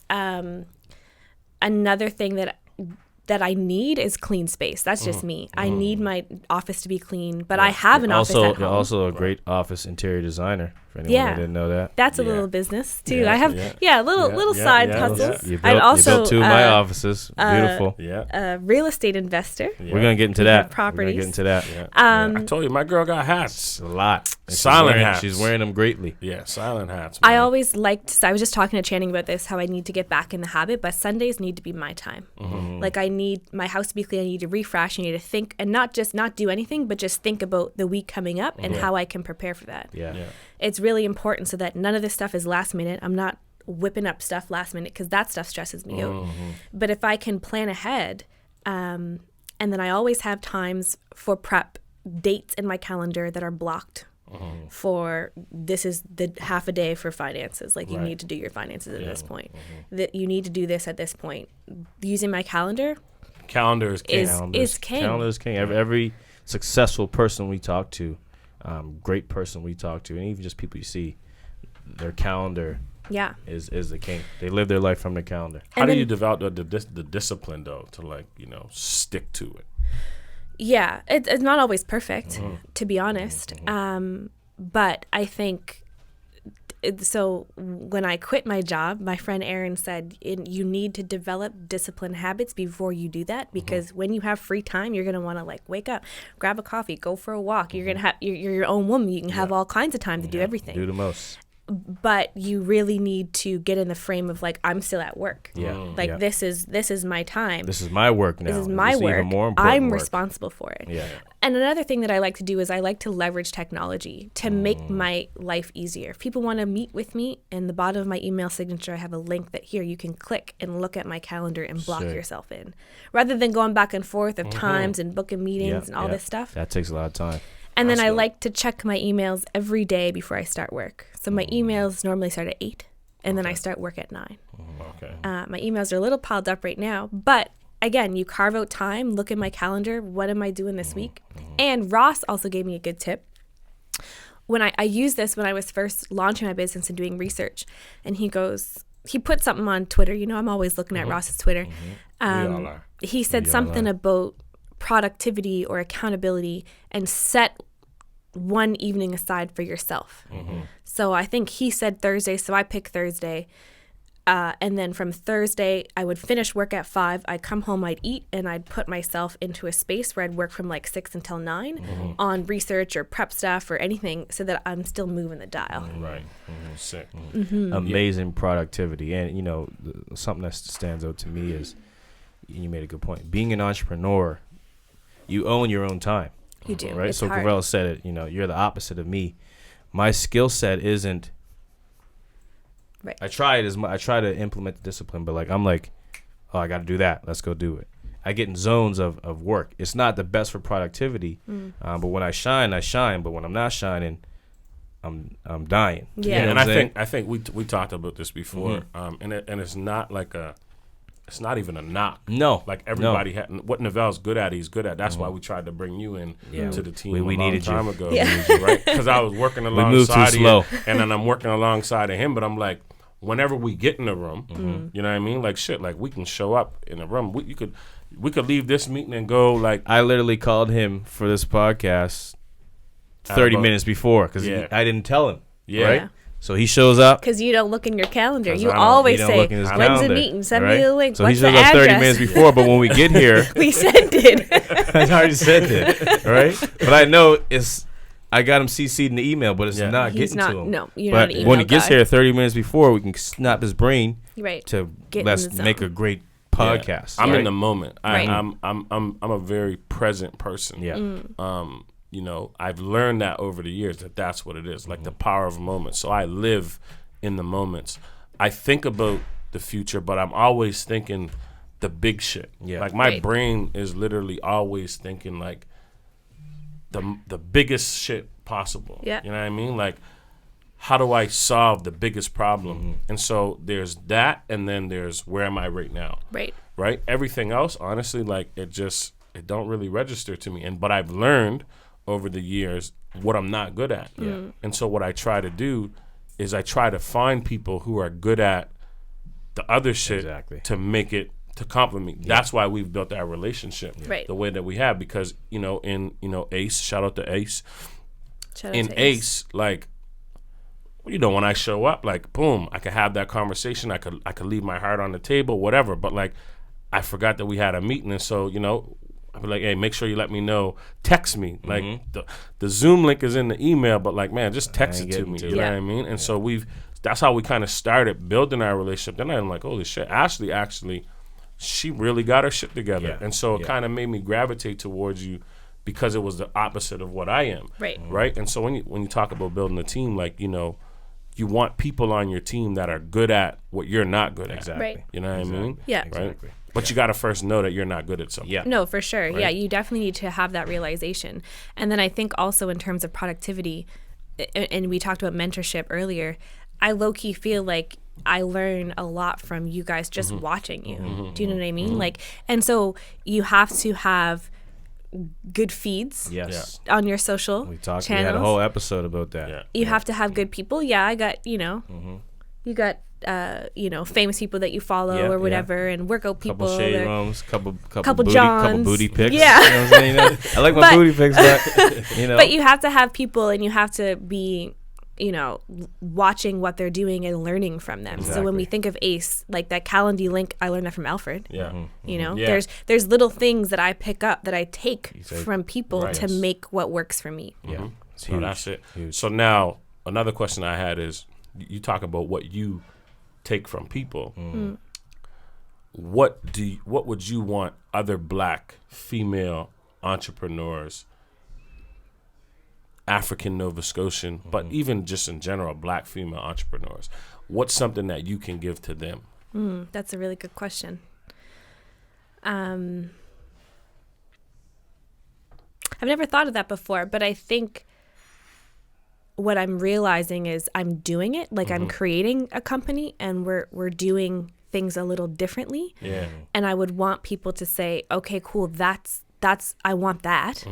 another thing that I need is clean space. That's just me. I need my office to be clean, but I have an office at home. You're also a great office interior designer, for anyone that didn't know that. That's a little business too. I have little side hustles. You built two of my offices. Beautiful. A real estate investor. We're gonna get into that. Properties. We're gonna get into that. I told you, my girl got hats. A lot. Silent hats. She's wearing them greatly. Yeah, silent hats. Man. I always liked. I was just talking to Channing about this, how I need to get back in the habit, but Sundays need to be my time. Like, I need my house to be clean. I need to refresh. I need to think, and not do anything, but just think about the week coming up and how I can prepare for that. It's really important so that none of this stuff is last minute. I'm not whipping up stuff last minute, because that stuff stresses me out. But if I can plan ahead, and then I always have times for prep, dates in my calendar that are blocked for, this is the half a day for finances. Like, you need to do your finances at this point. That you need to do this at this point. Using my calendar. Calendar is king. Is king. Calendar is king. Every successful person we talk to, great person we talk to, and even just people you see, their calendar is the king. They live their life from the calendar. How do you develop the discipline, though, to stick to it? Yeah, it's not always perfect, to be honest. But I think, so when I quit my job, my friend Erin said, you need to develop disciplined habits before you do that, because when you have free time, you're going to want to wake up, grab a coffee, go for a walk. You're going to have, you're your own woman. You can have all kinds of time to do everything. Do the most. But you really need to get in the frame of I'm still at work. This is my time. This is my work now. This is my work. Even more important I'm work. responsible for it. Yeah. And another thing that I like to do is I like to leverage technology to make my life easier. If people want to meet with me, in the bottom of my email signature, I have a link that here you can click and look at my calendar and block yourself in, rather than going back and forth of times and booking meetings and all this stuff. That takes a lot of time. And then I like to check my emails every day before I start work. So my emails normally start at 8. and then I start work at 9. Okay. My emails are a little piled up right now, but again, you carve out time, look at my calendar. What am I doing this week? And Ross also gave me a good tip. When I used this when I was first launching my business and doing research, and he put something on Twitter. You know, I'm always looking at Ross's Twitter. We all are. He said something about productivity or accountability and set one evening aside for yourself. So I think he said Thursday, so I picked Thursday. And then from Thursday, I would finish work at 5. I'd come home, I'd eat, and I'd put myself into a space where I'd work from like 6 until 9 on research or prep stuff or anything, so that I'm still moving the dial. Right. Sick. Amazing productivity. And, you know, something that stands out to me is, you made a good point, being an entrepreneur, you own your own time. You do. Right? It's So hard. Corvell said it, you know, you're the opposite of me. My skill set isn't, Right. I try to implement the discipline, but I'm like, oh, I got to do that. Let's go do it. I get in zones of work. It's not the best for productivity, but when I shine. But when I'm not shining, I'm dying. Yeah. You know And what I'm saying? I think we talked about this before, and it's not like it's not even a knock. No, Like everybody what Nevell's good at, he's good at. That's why we tried to bring you in to the team we a long needed time you. ago, Yeah. right? Because I was working moved too alongside of slow. you, and then I'm working alongside of him. But I'm like, whenever we get in the room, you know what I mean? Like shit, like we can show up in the room. We could leave this meeting and go like. I literally called him for this podcast 30 minutes before because I didn't tell him. Yeah. Right? So he shows up. Because you don't look in your calendar. 'Cause You I don't- always He don't say, look in his when's the calendar, meeting? Send right? me the link. So What's he shows the up address? 30 minutes before, but when we get here, We sent it. I already sent it, right? But I know I got him CC'd in the email, but it's not He's getting not, to him. no, you're But not an when he email gets guy. here 30 minutes before, we can snap his brain Right. to Get in let's the zone. make a great Yeah. podcast. I'm right? in the moment. Right. I'm a very present person. Yeah. You know, I've learned that over the years that's what it is, like the power of a moment. So I live in the moments. I think about the future, but I'm always thinking the big shit. Yeah. Like my Right. brain is literally always thinking like the biggest shit possible. Yeah. You know what I mean? Like, how do I solve the biggest problem? And so there's that, and then there's where am I right now? Right. Right? Everything else, honestly, like it don't really register to me. But I've learned over the years what I'm not good at. And so what I try to do is I try to find people who are good at the other shit to make it to compliment me. That's why we've built our relationship the way that we have, because in Ace, shout out to Ace. Shout out In to Ace, like, when I show up, like, boom, I could have that conversation. I could leave my heart on the table, whatever. But like, I forgot that we had a meeting, and so I'd be like, hey, make sure you let me know. Text me. Like the Zoom link is in the email, but like, man, just text it to me. You know what I mean? And so that's how we kind of started building our relationship. Then I'm like, holy shit, Ashley actually, she really got her shit together. Yeah. And so it kind of made me gravitate towards you because it was the opposite of what I am. Right. Right. And so when you talk about building a team, like, you want people on your team that are good at what you're not good at. Exactly. Right. You know what I mean? Yeah. Right. Exactly. But you got to first know that you're not good at something. Yeah. No, for sure. Right. Yeah, you definitely need to have that realization. And then I think also in terms of productivity, and we talked about mentorship earlier, I low-key feel like I learn a lot from you guys just watching you. Do you know what I mean? Like, and so you have to have good feeds Yes. on your social We channels. had a whole episode about that. Yeah. You have to have good people. Yeah, I got, you got famous people that you follow Yeah, or whatever, and workout people. Couple shade or- rooms, couple Couple booty, Johns. couple booty pics. Yeah. You know what I'm saying? I like my But- booty pics, but But you have to have people, and you have to be, watching what they're doing and learning from them. So when we think of ACE, like that Calendly link, I learned that from Alfred. Yeah. Yeah. There's little things that I pick up that I take from people Right. to make what works for me. yeah, it's So huge. that's it. Huge. So now another question I had is, you talk about what you take from people. What would you want other Black female entrepreneurs, African Nova Scotian, but even just in general, Black female entrepreneurs, what's something that you can give to them? That's a really good question. I've never thought of that before, but I think what I'm realizing is I'm doing it. Like I'm creating a company and we're doing things a little differently. Yeah. And I would want people to say, okay, cool. That's I want that.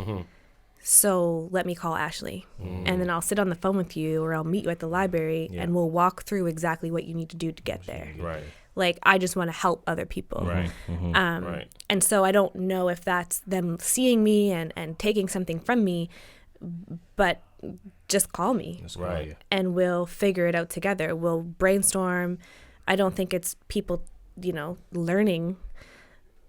So let me call Ashley and then I'll sit on the phone with you or I'll meet you at the library and we'll walk through exactly what you need to do to get there. Right. Like, I just want to help other people. Right. Right. And so I don't know if that's them seeing me and taking something from me, but just call me. Right. And we'll figure it out together. We'll brainstorm. I don't think it's people, learning.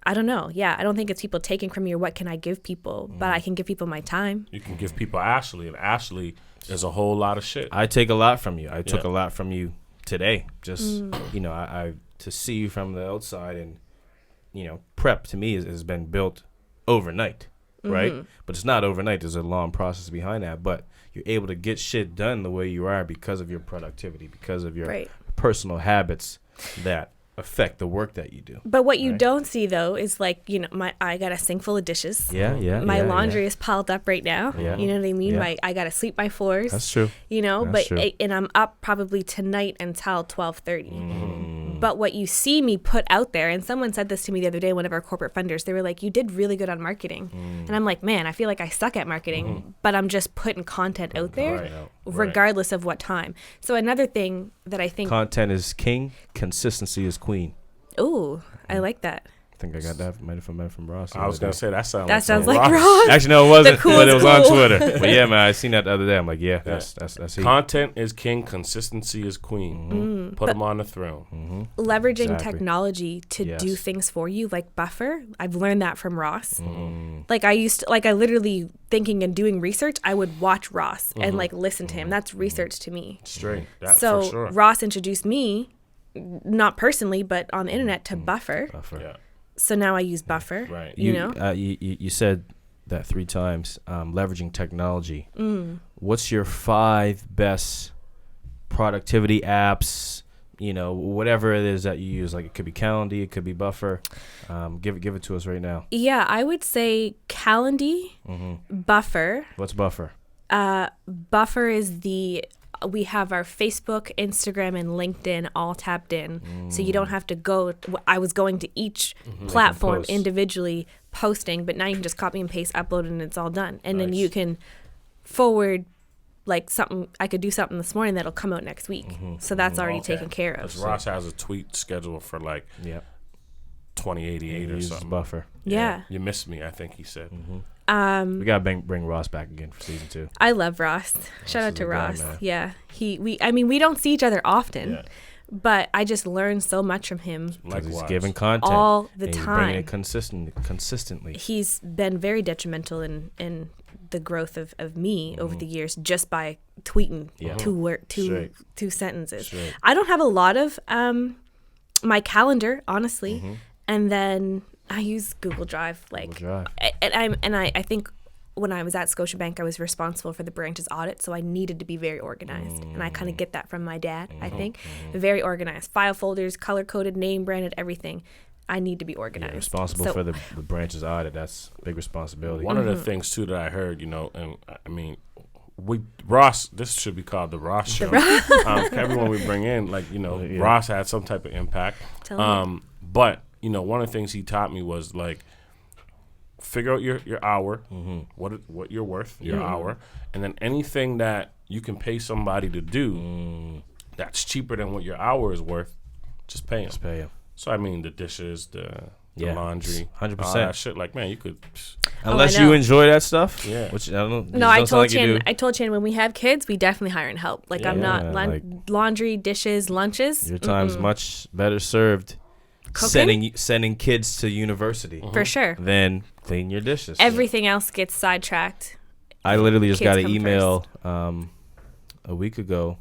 I don't know. Yeah, I don't think it's people taking from me or what can I give people, but I can give people my time. You can give people Ashley, and Ashley is a whole lot of shit. I take a lot from you. I took a lot from you today. Just, I to see you from the outside and, prep to me has been built overnight, right? But it's not overnight. There's a long process behind that, but you're able to get shit done the way you are because of your productivity, because of your personal habits that affect the work that you do. But what you don't see though is like, I got a sink full of dishes. My laundry is piled up right now. You know what I mean? I got to sweep my floors. That's true. That's true. And I'm up probably tonight until 12:30. But what you see me put out there, and someone said this to me the other day, one of our corporate funders, they were like, you did really good on marketing. And I'm like, man, I feel like I suck at marketing, but I'm just putting content out there regardless of what time. So another thing that I think... Content is king, consistency is queen. Ooh, I like that. I think I got that from Ross. I was going to say, that sounds like Ross. Actually, no, it wasn't, but it was on Twitter. But yeah, man, I seen that the other day. I'm like, that's it. Content is king, consistency is queen. Put them on the throne. Leveraging technology to do things for you, like Buffer. I've learned that from Ross. Like I literally thinking and doing research, I would watch Ross and like listen to him. That's research to me. Straight. That so for sure. Ross introduced me, not personally, but on the internet to Buffer. Yeah. So now I use Buffer. Right. You said that 3 times, leveraging technology. What's your 5 best productivity apps, whatever it is that you use? Like it could be Calendly, it could be Buffer. Give it to us right now. Yeah, I would say Calendly, Buffer. What's Buffer? Buffer is we have our Facebook, Instagram, and LinkedIn all tapped in. So you don't have to go. I was going to each platform individually posting, but now you can just copy and paste, upload, and it's all done. And then you can forward like something. I could do something this morning that'll come out next week. So that's already taken care of. Ross has a tweet scheduled for like 2088 or something. Buffer. Yeah. You missed me, I think he said. We gotta bring Ross back again for season 2. I love Ross. Shout out to Ross. Yeah, we don't see each other often, but I just learn so much from him. Like he's giving content all the and time. He's bringing it consistently. He's been very detrimental in the growth of me over the years just by tweeting two sentences. Straight. I don't have a lot of my calendar, honestly, and then I use Google Drive. I think when I was at Scotiabank, I was responsible for the branch's audit, so I needed to be very organized, and I kind of get that from my dad. I think very organized, file folders, color coded, name branded, everything. I need to be organized. Responsible for the branch's audit. That's a big responsibility. One of the things too that I heard, and I mean, Ross, this should be called the Ross Show. Everyone we bring in, Ross had some type of impact. But one of the things he taught me was like, figure out your hour, what you're worth, your hour, and then anything that you can pay somebody to do that's cheaper than what your hour is worth, just pay them. So I mean, the dishes, the laundry, 100%. All that shit. Like, man, you could. Unless you enjoy that stuff. Yeah. Which I don't know. No, I told Chan when we have kids, we definitely hire and help. Like, I'm not laundry, dishes, lunches. Your time's much better served sending kids to university. For sure. Than clean your dishes. Everything else gets sidetracked. I literally just got an email a week ago,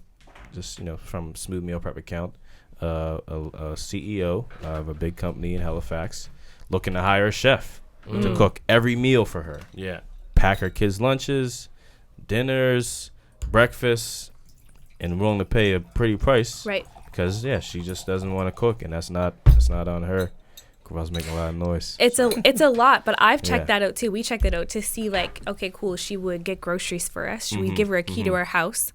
just from Smooth Meal Prep account. A CEO of a big company in Halifax looking to hire a chef to cook every meal for her. Yeah. Pack her kids' lunches, dinners, breakfast, and willing to pay a pretty price. Right. Because she just doesn't want to cook, and that's not on her Corvell's making a lot of noise. It's a lot, but I've checked that out too. We checked that out to see like, okay, cool. She would get groceries for us. We'd give her a key to our house.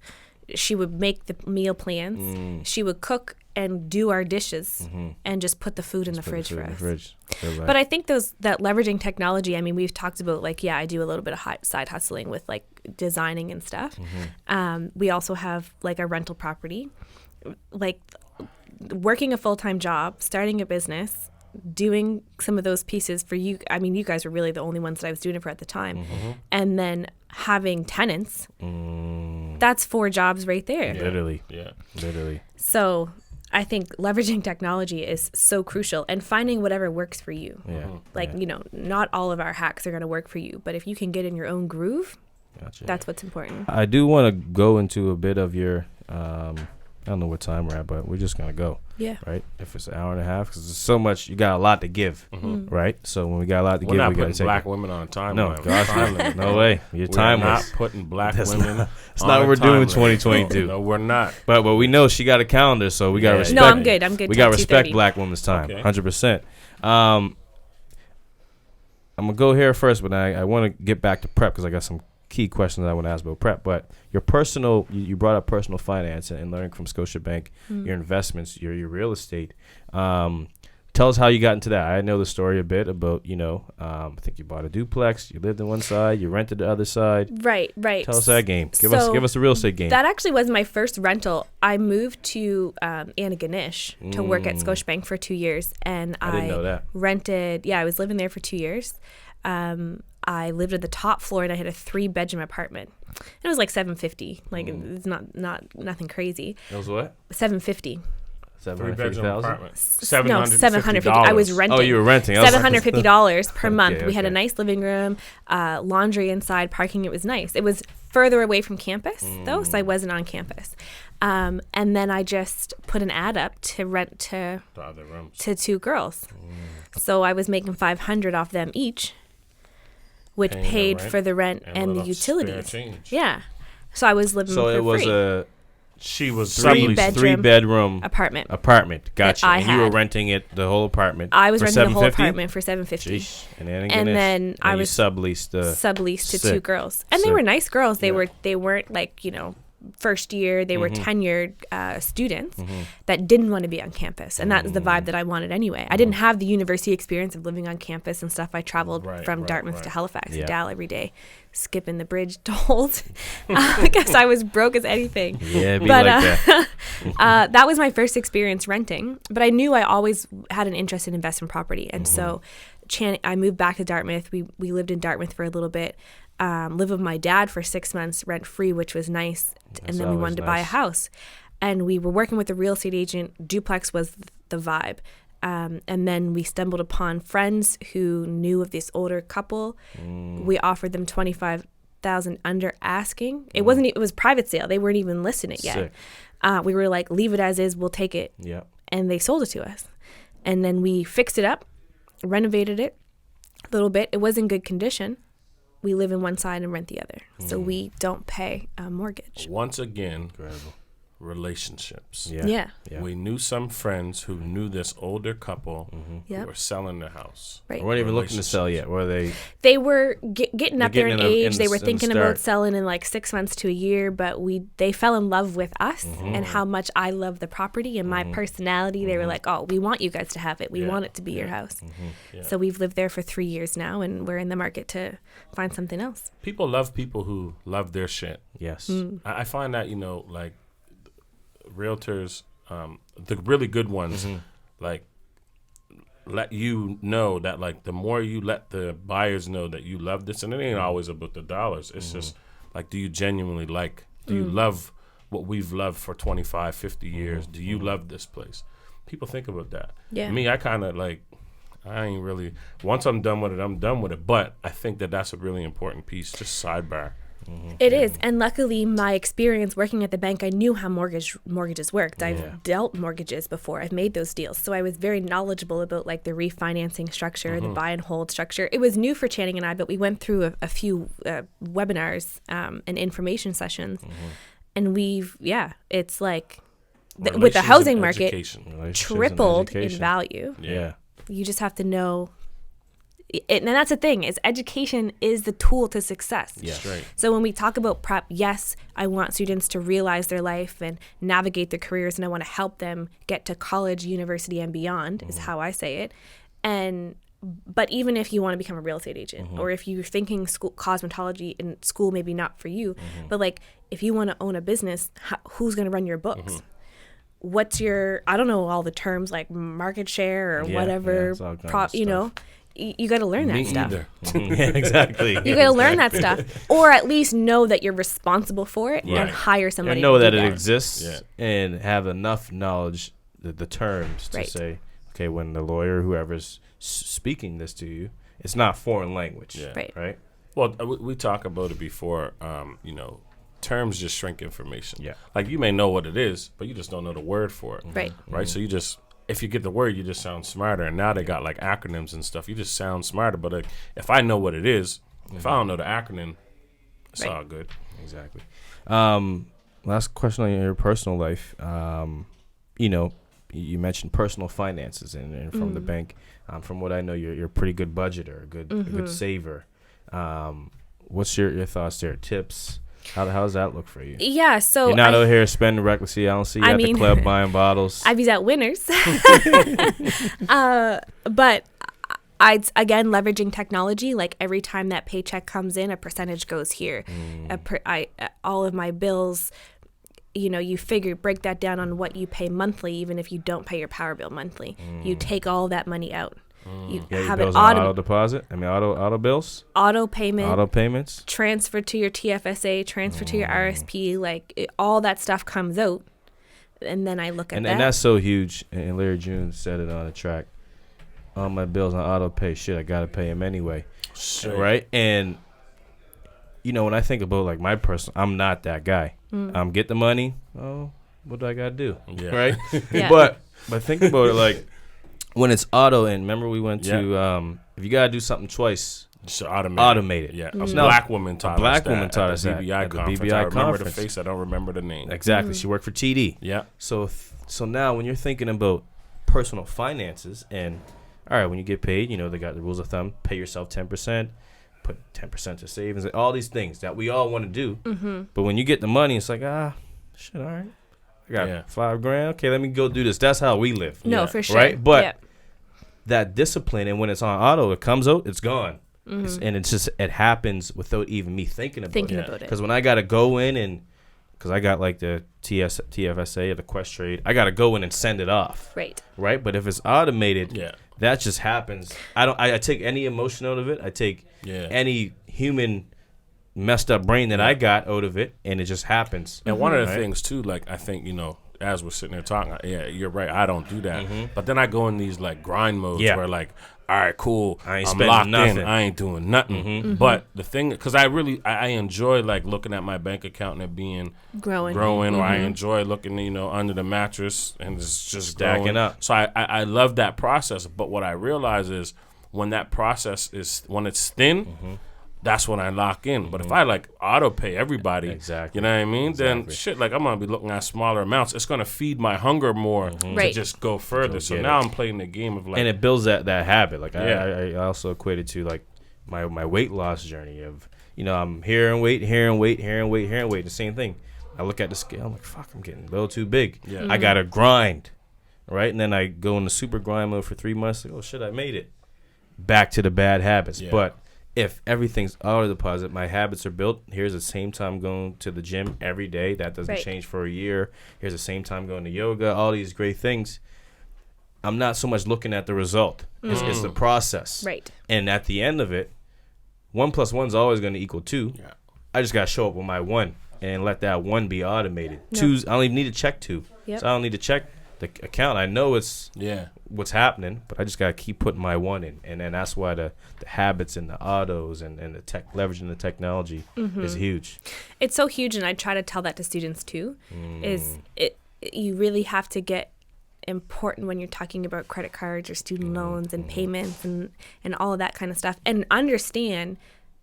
She would make the meal plans. She would cook and do our dishes and just put the food in the fridge for us. But I think that leveraging technology, I mean, we've talked about like, I do a little bit of side hustling with like designing and stuff. We also have like a rental property, like working a full-time job, starting a business, doing some of those pieces for you. I mean, you guys were really the only ones that I was doing it for at the time. And then having tenants, that's 4 jobs right there. Literally. So I think leveraging technology is so crucial and finding whatever works for you. Not all of our hacks are going to work for you, but if you can get in your own groove, that's what's important. I do want to go into a bit of your, I don't know what time we're at, but we're just going to go. Yeah. Right? If it's an hour and a half, because there's so much, you got a lot to give. Right? So when we got a lot to give, we got to take it. We're not putting black women on a timeline. No, gosh, no way. Your time We're not putting black women That's not what we're doing in 2022. No, we're not. But we know she got a calendar, so we got to respect. No, I'm good. We got to respect black women's time, 100%. I'm going to go here first, but I want to get back to prep because I got some key questions I want to ask about prep. But your personal, you brought up personal finance and learning from Scotiabank, your investments, your real estate. Tell us how you got into that. I know the story a bit about, I think you bought a duplex, you lived on one side, you rented the other side. Right. Tell us that game. Give us the real estate game. That actually was my first rental. I moved to Antigonish to work at Scotiabank for 2 years, and I didn't know that. rented. I was living there for 2 years. I lived at the top floor, and I had a 3-bedroom apartment. It was like $750. Like it's not nothing crazy. It was what? $750. 3-bedroom apartment. $750. I was renting. Oh, you were renting. $750 per month. Okay, We had a nice living room, laundry inside, parking. It was nice. It was further away from campus, though, so I wasn't on campus. And then I just put an ad up to rent to 2 girls. So I was making $500 off them each, which paid for the rent and the utilities. Yeah. So I was living for free. So it was she was 3-bedroom apartment. Gotcha. And you were renting it, the whole apartment. I was renting the whole apartment for $750. And then I was subleased to 2 girls, and they were nice girls. They weren't like first year. They were tenured students that didn't want to be on campus, and that's the vibe that I wanted anyway. I didn't have the university experience of living on campus and stuff. I traveled from Dartmouth to Halifax and Dal every day, skipping the bridge tolls because I was broke as anything. Yeah, be like that. That was my first experience renting, but I knew I always had an interest in investment property, and so I moved back to Dartmouth. We lived in Dartmouth for a little bit. Lived with my dad for 6 months rent free, which was nice. And then we wanted to buy a house, and we were working with a real estate agent. Duplex was the vibe. And then we stumbled upon friends who knew of this older couple. We offered them $25,000 under asking. It was private sale. They weren't even listing it yet. We were like, leave it as is, we'll take it. Yeah. And they sold it to us. And then we fixed it up, renovated it a little bit. It was in good condition. We live in one side and rent the other. So we don't pay a mortgage. Once again, relationships. Yeah. We knew some friends who knew this older couple who were selling their house. Right. They weren't even looking to sell yet, were they? They were getting up there in age. They were thinking about selling in like 6 months to a year, but they fell in love with us and how much I love the property and my personality. They were like, oh, we want you guys to have it. We want it to be your house. So we've lived there for 3 years now, and we're in the market to find something else. People love people who love their shit. Yes. I find that, like, realtors, the really good ones, like, let you know that, like, the more you let the buyers know that you love this, and it ain't always about the dollars. It's just like, do you genuinely do you love what we've loved for 25, 50 years? Do you love this place? People think about that. Yeah. Me, I kind of like, I ain't really, once I'm done with it, I'm done with it. But I think that that's a really important piece, just sidebar. It is. And luckily, my experience working at the bank, I knew how mortgages worked. I've dealt mortgages before. I've made those deals. So I was very knowledgeable about like the refinancing structure, the buy and hold structure. It was new for Channing and I, but we went through a few webinars and information sessions. And it's like with the housing market tripled in value. Yeah. you just have to know. And that's the thing, is education is the tool to success. Yes. Right. So when we talk about prep, yes, I want students to realize their life and navigate their careers, and I want to help them get to college, university, and beyond, is how I say it. But even if you want to become a real estate agent, or if you're thinking school cosmetology in school, maybe not for you, but like if you want to own a business, who's going to run your books? What's your, I don't know all the terms like market share or whatever, you got to learn that stuff. Yeah, exactly. You got to learn that stuff, or at least know that you're responsible for it and hire somebody. And know to that do it that. exists and have enough knowledge, the terms to say, okay, when the lawyer, whoever's speaking this to you, it's not foreign language. Yeah. Right. Well, we talked about it before. Terms just shrink information. Yeah. Like you may know what it is, but you just don't know the word for it. Right. Right. So you just, if you get the word, you just sound smarter. And now they got like acronyms and stuff. You just sound smarter. But like, if I know what it is, if I don't know the acronym, it's all good. Exactly. Last question on your personal life. You mentioned personal finances and from the bank. From what I know, you're a pretty good budgeter, a good saver. What's your thoughts there? Tips? How does that look for you? Yeah, so you're not out here spending recklessly. I don't see you at the club buying bottles. I be at Winners. But again, leveraging technology, like every time that paycheck comes in, a percentage goes here. All of my bills, you break that down on what you pay monthly, even if you don't pay your power bill monthly. You take all that money out. You have it auto deposit. Auto bills. Auto payment. Auto payments. Transfer to your TFSA. Transfer to your RSP. All that stuff comes out, and then I look at that. And that's so huge. And Larry June said it on a track. All my bills on auto pay. Shit, I gotta pay them anyway. Sure. Right. And when I think about like my personal, I'm not that guy. Get the money. Oh, what do I gotta do? Yeah. Right. Yeah. But think about it like. When it's auto, and remember we went to, if you got to do something twice, just automate it. Yeah. A black woman taught us that at the BBI conference. I remember the face. I don't remember the name. Exactly. She worked for TD. Yeah. So now when you're thinking about personal finances, and all right, when you get paid, they got the rules of thumb, pay yourself 10%, put 10% to savings, all these things that we all want to do. But when you get the money, it's like, shit, all right. I got $5,000. Okay, let me go do this. That's how we live. No, for sure. Right? But that discipline, and when it's on auto, it comes out, it's gone. And it happens without even me thinking about it. Because when I got to go in and, because I got like the TFSA or the Quest Trade, I got to go in and send it off. Right? But if it's automated, that just happens. I take any emotion out of it. I take any human messed up brain that I got out of it, and it just happens. And one of the things too, like I think as we're sitting there talking, you're right, I don't do that. But then I go in these like grind modes where like, all right, cool, I'm locked in, I ain't doing nothing. But the thing, because I enjoy like looking at my bank account and it being growing, or I enjoy looking under the mattress and it's just stacking up. So I love that process. But what I realize is when that process when it's thin, that's when I lock in. But if I like auto pay everybody, you know what I mean? Then shit, like I'm gonna be looking at smaller amounts. It's gonna feed my hunger more to just go further. So now I'm playing the game of like, and it builds that habit. Like I also equated to like my weight loss journey of I'm here and weight. The same thing. I look at the scale. I'm like, fuck, I'm getting a little too big. Yeah. I gotta grind, right? And then I go into super grind mode for 3 months. Like, oh shit, I made it. Back to the bad habits, but. If everything's auto deposit, my habits are built. Here's the same time going to the gym every day. That doesn't change for a year. Here's the same time going to yoga. All these great things. I'm not so much looking at the result. It's the process. Right. And at the end of it, 1 + 1 is always going to equal 2. Yeah. I just got to show up with my 1 and let that 1 be automated. No. 2's, I don't even need to check 2. Yep. So I don't need to check the account. I know it's what's happening, but I just gotta keep putting my 1 in, and then that's why the habits and the autos and the tech, leveraging the technology is huge. It's so huge, and I try to tell that to students too. You really have to get important when you're talking about credit cards or student loans and payments and all of that kind of stuff, and understand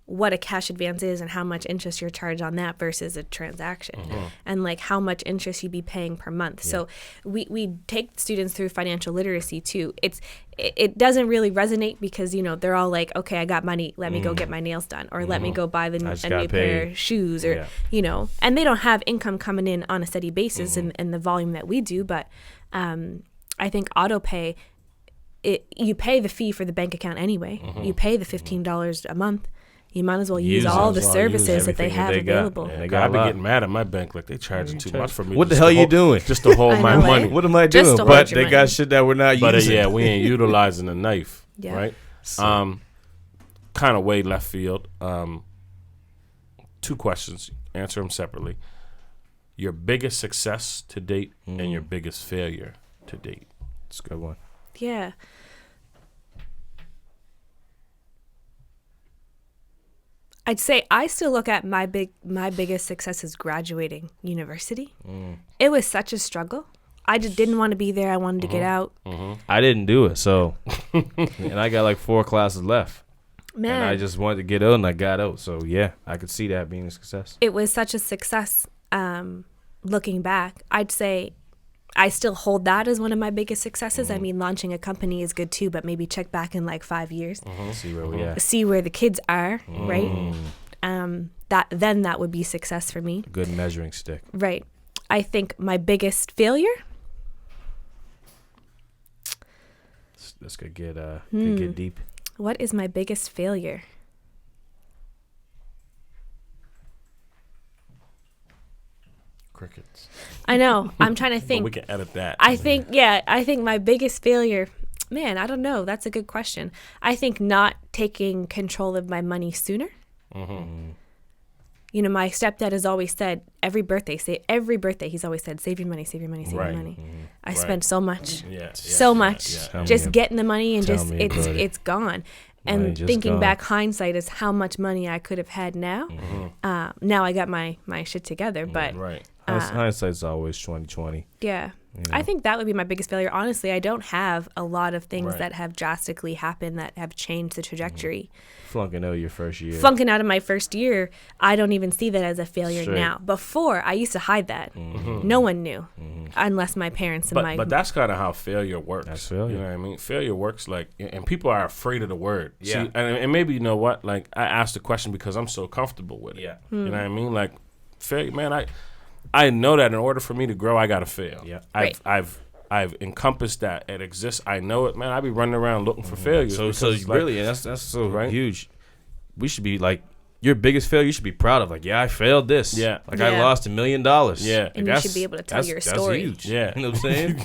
what a cash advance is and how much interest you're charged on that versus a transaction, and like how much interest you'd be paying per month. So we take students through financial literacy too. It doesn't really resonate because, you know, they're all like, okay, I got money, let me go get my nails done, or let me go buy a new pair of shoes, or you know, and they don't have income coming in on a steady basis in the volume that we do. But I think auto pay, you pay the fee for the bank account anyway. You pay the $15 a month. You might as well use all the services that they have available. I've been getting mad at my bank, like they charging too much for me. What the hell you doing? Just to hold my money. What am I doing? But they got shit that we're not using. But we ain't utilizing the knife, right? So. Kind of way left field. 2 questions. Answer them separately. Your biggest success to date and your biggest failure to date. That's a good one. Yeah. I'd say I still look at my biggest success as graduating university. It was such a struggle. I just didn't want to be there. I wanted to get out. I didn't do it, so and I got like 4 classes left. Man, and I just wanted to get out, and I got out. So yeah, I could see that being a success. It was such a success. Looking back, I'd say I still hold that as one of my biggest successes. I mean, launching a company is good too, but maybe check back in like 5 years. See where we at. See where the kids are, right? That would be success for me. A good measuring stick. Right. I think my biggest failure. This could get could get deep. What is my biggest failure? Crickets. I know. I'm trying to think. But we can edit that. I think my biggest failure, man, I don't know. That's a good question. I think not taking control of my money sooner. You know, my stepdad has always said every birthday he's always said, save your money, save your money, save your money. I spent so much, just getting the money and it's gone. And thinking back, hindsight is how much money I could have had now. Now I got my shit together, but hindsight's always 20/20. Yeah. You know? I think that would be my biggest failure. Honestly, I don't have a lot of things that have drastically happened that have changed the trajectory. Flunking out your first year. Flunking out of my first year, I don't even see that as a failure now. Before, I used to hide that. No one knew, unless my parents and But that's kind of how failure works. That's failure. You know what I mean? Failure works like, and people are afraid of the word. Yeah. See, and maybe, you know what? Like, I asked the question because I'm so comfortable with it. Yeah. You know what I mean? Like, failure, man, I know that in order for me to grow, I gotta fail. Yeah, I've encompassed that. It exists. I know it, man. I be running around looking for failures. So really, and that's so huge. We should be like, your biggest failure. You should be proud of. Like, I failed this. Yeah, like I lost $1 million. Yeah, and you should be able to tell your story. That's huge. Yeah, you know what I'm saying?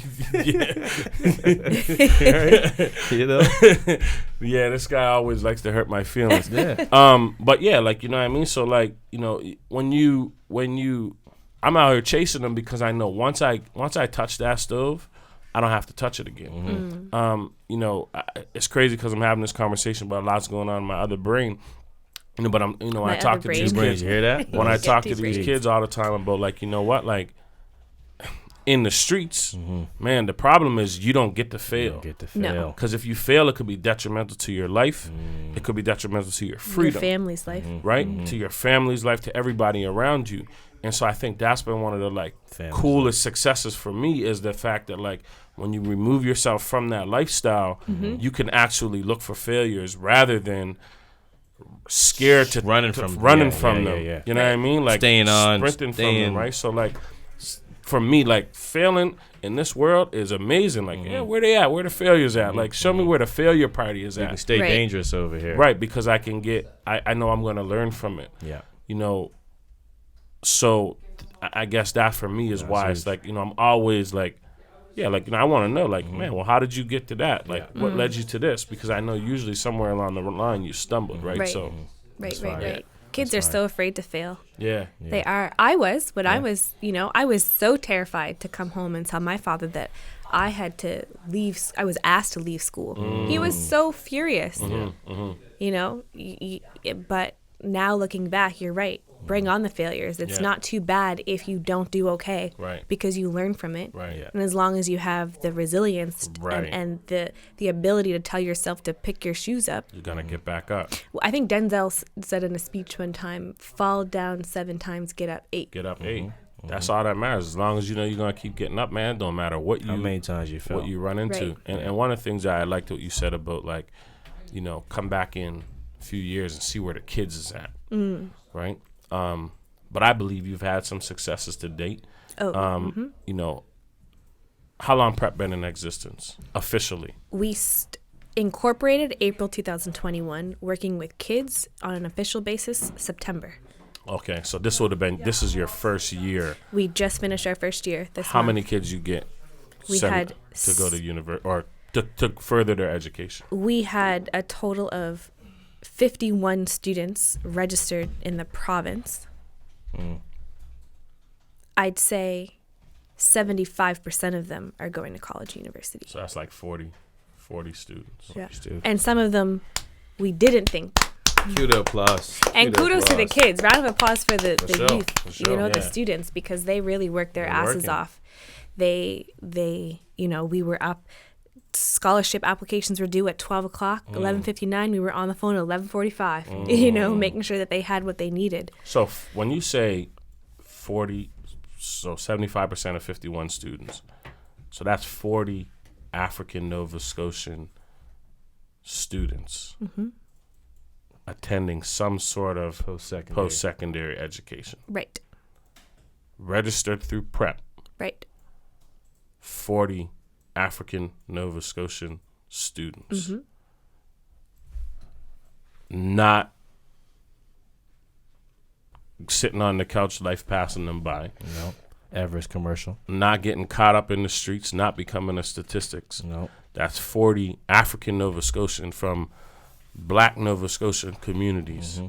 You know. Yeah, this guy always likes to hurt my feelings. But yeah, like, you know what I mean. So like, you know, when you I'm out here chasing them because I know once I touch that stove, I don't have to touch it again. You know, it's crazy because I'm having this conversation about lots going on in my other brain. You know, but when I talk to these kids, you hear that? When I talk to these kids all the time about, like, you know what, like, in the streets, man, the problem is you don't get to fail. You don't get to fail. Because if you fail, it could be detrimental to your life. It could be detrimental to your freedom. Your family's life. Right? To your family's life, to everybody around you. And so I think that's been one of the, like, coolest successes for me, is the fact that, like, when you remove yourself from that lifestyle, you can actually look for failures rather than scared to running from them. Yeah. You know what I mean? Like, sprinting from them, right? So, like, for me, like, failing in this world is amazing. Like, where they at? Where the failures at? Like, show me where the failure party is at. You can stay dangerous over here. Right, because I can I know I'm going to learn from it. Yeah. You know, so I guess that for me is why it's like, you know, I'm always like, like, you know, I want to know, like, man, well, how did you get to that? Like, what led you to this? Because I know usually somewhere along the line you stumbled, right? So, right. Kids are so afraid to fail. Yeah. They are. I was so terrified to come home and tell my father that I had to leave. I was asked to leave school. He was so furious, you know, but now looking back, you're right. bring on the failures. It's not too bad if you don't do okay, because you learn from it. And as long as you have the resilience and the ability to tell yourself to pick your shoes up, you're gonna get back up. Well, I think Denzel said in a speech one time, "Fall down 7 times, get up 8." Get up 8. That's all that matters. As long as you know you're gonna keep getting up, man. Don't matter what you, how many times you fell, what you run into. And one of the things that I liked what you said about, like, you know, come back in a few years and see where the kids is at, right? But I believe you've had some successes to date. You know, how long Prep been in existence officially? We incorporated April 2021, working with kids on an official basis September. Okay, so this is your first year. We just finished our first year this How month. many kids you get to go to university or to further their education? We had a total of 51 students registered in the province. I'd say 75% of them are going to college, university. So that's like 40 students. Yeah. And some of them we didn't think. Cue the applause. And kudos to the kids. Round of applause for the youth, sure, the students, because they really worked their asses off. They, we were up. Scholarship applications were due at 12 o'clock, 11:59. We were on the phone at 11:45, making sure that they had what they needed. So when you say 40, so 75% of 51 students, so that's 40 African Nova Scotian students attending some sort of post-secondary education. Right. Registered through Prep. Right. 40 African Nova Scotian students. Not sitting on the couch, life passing them by. No. Everest commercial. Not getting caught up in the streets, not becoming a statistics. No. That's 40 African Nova Scotian from Black Nova Scotian communities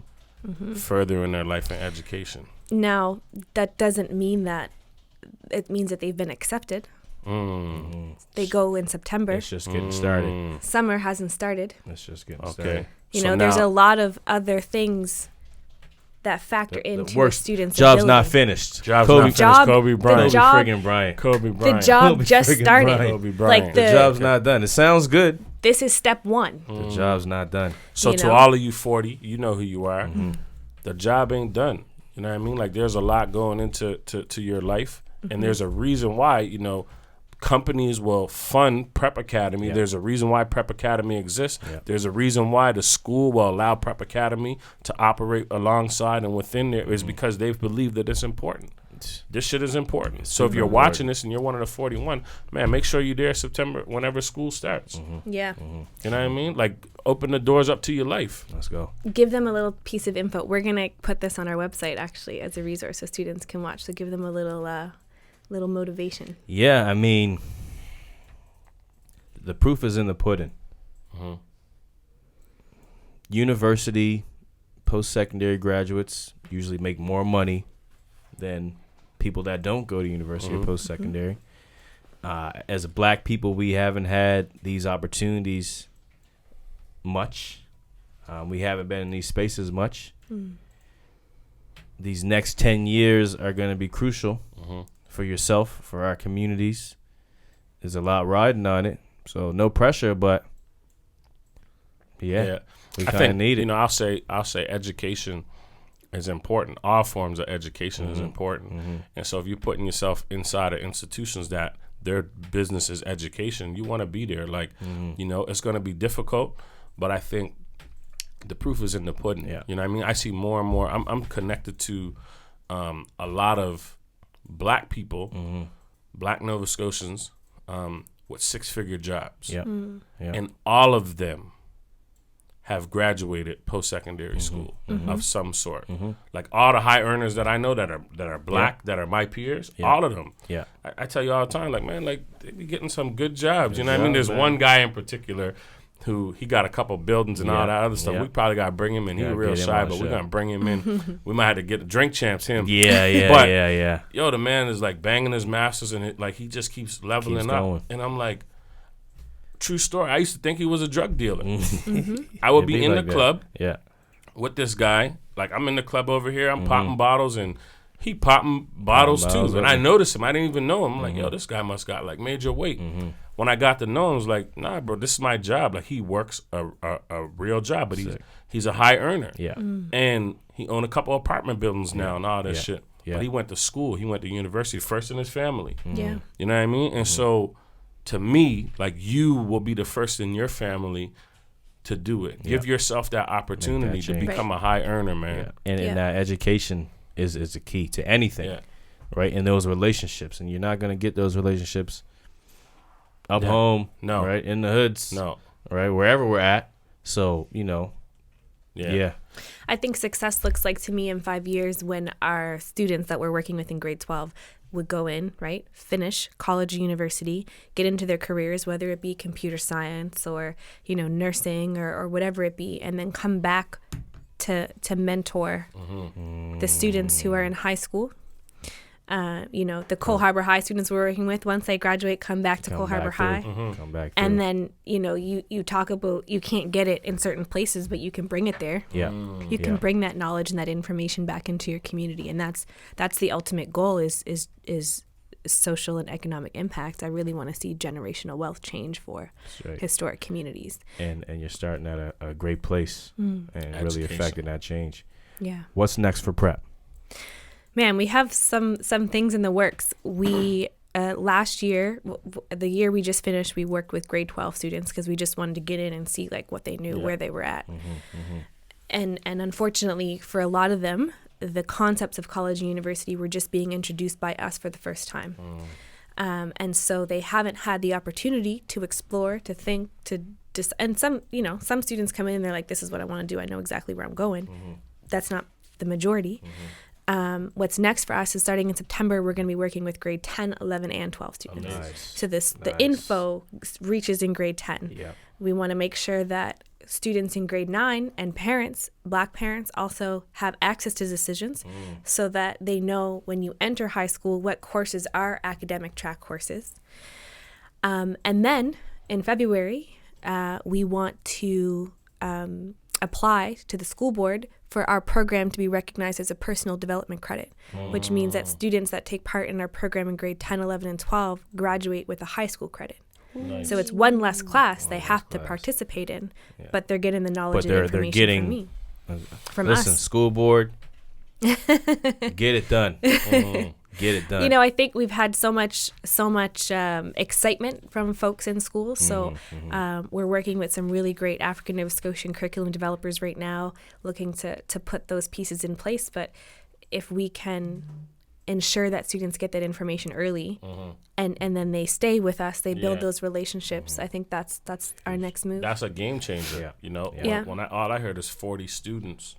furthering their life and education. Now, that doesn't mean that it means that they've been accepted. They go in September. It's just getting started. Summer hasn't started. It's just getting started. There's a lot of other things that factor into a student's job's ability. Not finished. Kobe Bryant. The job just started. Kobe Bryant. Like the job's not done. It sounds good. This is step 1. The job's not done. So to all of you 40, you know who you are. The job ain't done. You know what I mean? Like, there's a lot going into to your life, and there's a reason why, companies will fund Prep Academy. Yeah. There's a reason why Prep Academy exists. Yeah. There's a reason why the school will allow Prep Academy to operate alongside and within there is because they've believed that it's important. This shit is important. So if you're watching this and you're one of the 41, man, make sure you're there September whenever school starts. Yeah. You know what I mean? Like, open the doors up to your life. Let's go. Give them a little piece of info. We're going to put this on our website, actually, as a resource so students can watch. So give them a little motivation. Yeah, I mean, the proof is in the pudding. University post-secondary graduates usually make more money than people that don't go to university or post-secondary. As Black people, we haven't had these opportunities much. We haven't been in these spaces much. These next 10 years are going to be crucial for yourself, for our communities. There's a lot riding on it, so no pressure, but we kind of need it. I'll say education is important. All forms of education is important. And so if you're putting yourself inside of institutions that their business is education, you want to be there. Like, it's going to be difficult, but I think the proof is in the pudding. Yeah. You know what I mean? I see more and more. I'm connected to a lot of Black people, Black Nova Scotians, with 6-figure jobs. Yeah. And all of them have graduated post-secondary school of some sort. Like, all the high earners that I know that are Black, that are my peers, all of them. Yeah. I tell you all the time, like, man, like, they be getting some good jobs. You know what I mean? There's one guy in particular who he got a couple buildings and all that other stuff. We probably got to bring him in. He's real shy, but we're going to bring him in. We might have to get the drink champs him. Yeah. Yo, the man is like banging his masters and he just keeps leveling up. And I'm like, true story. I used to think he was a drug dealer. I would be in the club with this guy, Like, I'm in the club over here, I'm popping bottles, and he popping bottles too. And I noticed him. I didn't even know him. I'm like, yo, this guy must got like major weight. When I got to know him, I was like, nah, bro, this is my job. Like, he works a real job, but he's a high earner. Yeah. And he owned a couple apartment buildings now and all that shit. Yeah. But he went to school. He went to university first in his family. Yeah. You know what I mean? And so, to me, like, you will be the first in your family to do it. Give yourself that opportunity to become a high earner, man. Yeah. And that education is the key to anything, right? In those relationships. And you're not going to get those relationships up home, right? In the hoods, right? Wherever we're at. So, you know, I think success looks like to me in 5 years when our students that we're working with in grade 12 would go in, right, finish college or university, get into their careers, whether it be computer science or, you know, nursing or whatever it be, and then come back to mentor the students who are in high school. You know, the Cole Harbor High students we're working with, once they graduate, come back to Cole Harbor High. Come back and then, you know, you talk about you can't get it in certain places, but you can bring it there. Yeah. You can bring that knowledge and that information back into your community. And that's the ultimate goal is social and economic impact. I really want to see generational wealth change for historic communities. And you're starting at a great place and really affecting that change. Yeah. What's next for Prep? Man, we have some things in the works. We last year, the year we just finished, we worked with grade 12 students because we just wanted to get in and see like what they knew, where they were at. And unfortunately, for a lot of them, the concepts of college and university were just being introduced by us for the first time. And so they haven't had the opportunity to explore, to think, to just, and some students come in and they're like, this is what I want to do. I know exactly where I'm going. That's not the majority. What's next for us is starting in September, we're going to be working with grade 10, 11, and 12 students. So the info reaches in grade 10. Yeah. We want to make sure that students in grade 9 and parents, Black parents, also have access to decisions so that they know when you enter high school what courses are academic track courses. And then in February, we want to apply to the school board for our program to be recognized as a personal development credit, which means that students that take part in our program in grade 10, 11, and 12 graduate with a high school credit. Nice. So it's one less class they have to participate in, but they're getting the knowledge and information from me, from us. Listen, school board, get it done. Get it done. You know, I think we've had so much excitement from folks in school. So we're working with some really great African Nova Scotian curriculum developers right now, looking to put those pieces in place. But if we can ensure that students get that information early and then they stay with us, they build those relationships, I think that's our next move. That's a game changer. You know, when all I heard is 40 students,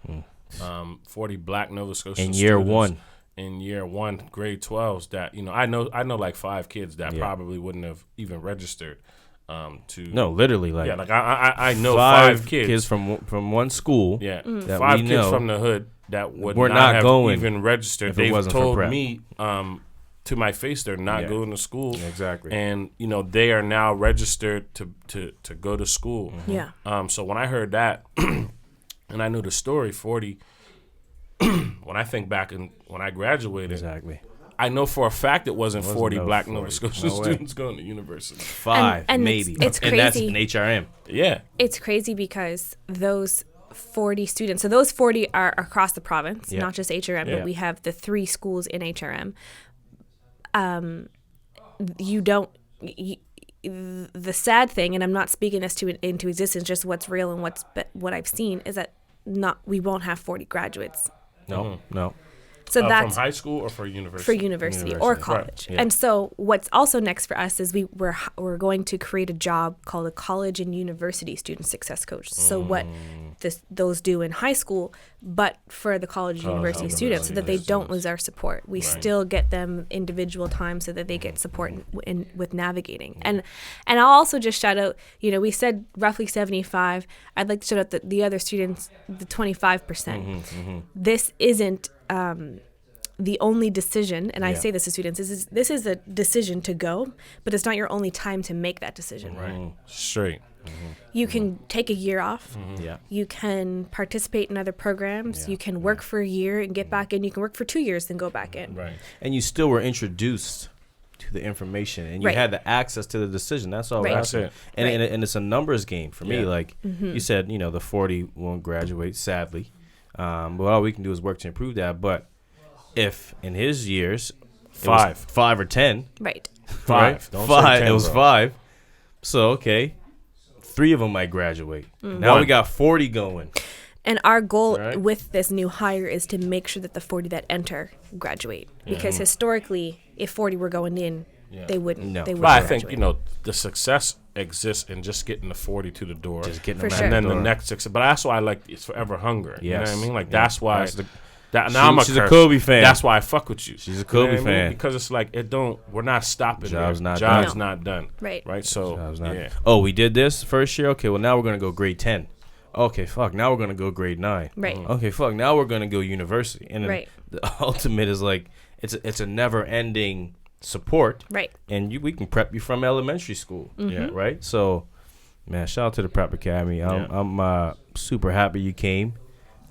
40 Black Nova Scotian in year students. one. In year one, grade 12s that, you know, I know like 5 kids that probably wouldn't have even registered literally like I know 5 kids from one school that 5 kids know from the hood that would not have going even registered. They've told me to my face they're not going to school. Exactly. And you know they are now registered to go to school. So when I heard that and I knew the story 40 when I think back and when I graduated, I know for a fact it wasn't 40 Black Nova Scotian students going to university. 5, and maybe. It's crazy. And that's in HRM. Yeah. It's crazy because those 40 students, so those 40 are across the province, not just HRM, but we have the 3 schools in HRM. The sad thing, and I'm not speaking this into existence, just what's real and what I've seen, is that we won't have 40 graduates. No. So that's from high school or for university? For university or college. Right. And so what's also next for us is we're going to create a job called a college and university student success coach. So what those do in high school, but for the college and university students, so that they don't lose our support. We still get them individual time so that they get support with navigating. And I'll also just shout out, you know, we said roughly 75. I'd like to shout out the other students, the 25%. This isn't the only decision, and I say this to students, this is a decision to go, but it's not your only time to make that decision. Right. Straight. You can take a year off. Yeah. You can participate in other programs. You can work for a year and get back in. You can work for 2 years and go back in. Right. And you still were introduced to the information, and you had the access to the decision. That's all. That's it. And it's a numbers game for me. Like you said, the 40 won't graduate, sadly. But all we can do is work to improve that. But if in his years, 5 or 10, right? 5, right? Don't 5. say 10, it was bro. 5. So 3 of them might graduate. Now we got 40 going. And our goal with this new hire is to make sure that the 40 that enter graduate. Because historically, if 40 were going in, they wouldn't. No. They wouldn't But I graduate. think, the success exists in just getting the 40 to the door. Just getting For them sure. And out then the the door. next 6. But that's why I like it's forever hungry. You know what I mean? Like, Yeah. that's why. That's Now I'm a she's a curse. Kobe fan. That's why I fuck with you. She's a You know Kobe what I mean? fan. Because it's like, we're not stopping Job's there. not Job's done. not done. Right. Right? So, Job's not- yeah. Oh, we did this first year? Okay, well, now we're going to go grade 10. Okay, fuck, now we're going to go grade 9. Right. Okay, fuck, now we're going to go university. And then Right. the ultimate is like, it's a never-ending support. Right. And we can prep you from elementary school. Yeah. Right? So, man, shout out to the Prep Academy. I'm super happy you came.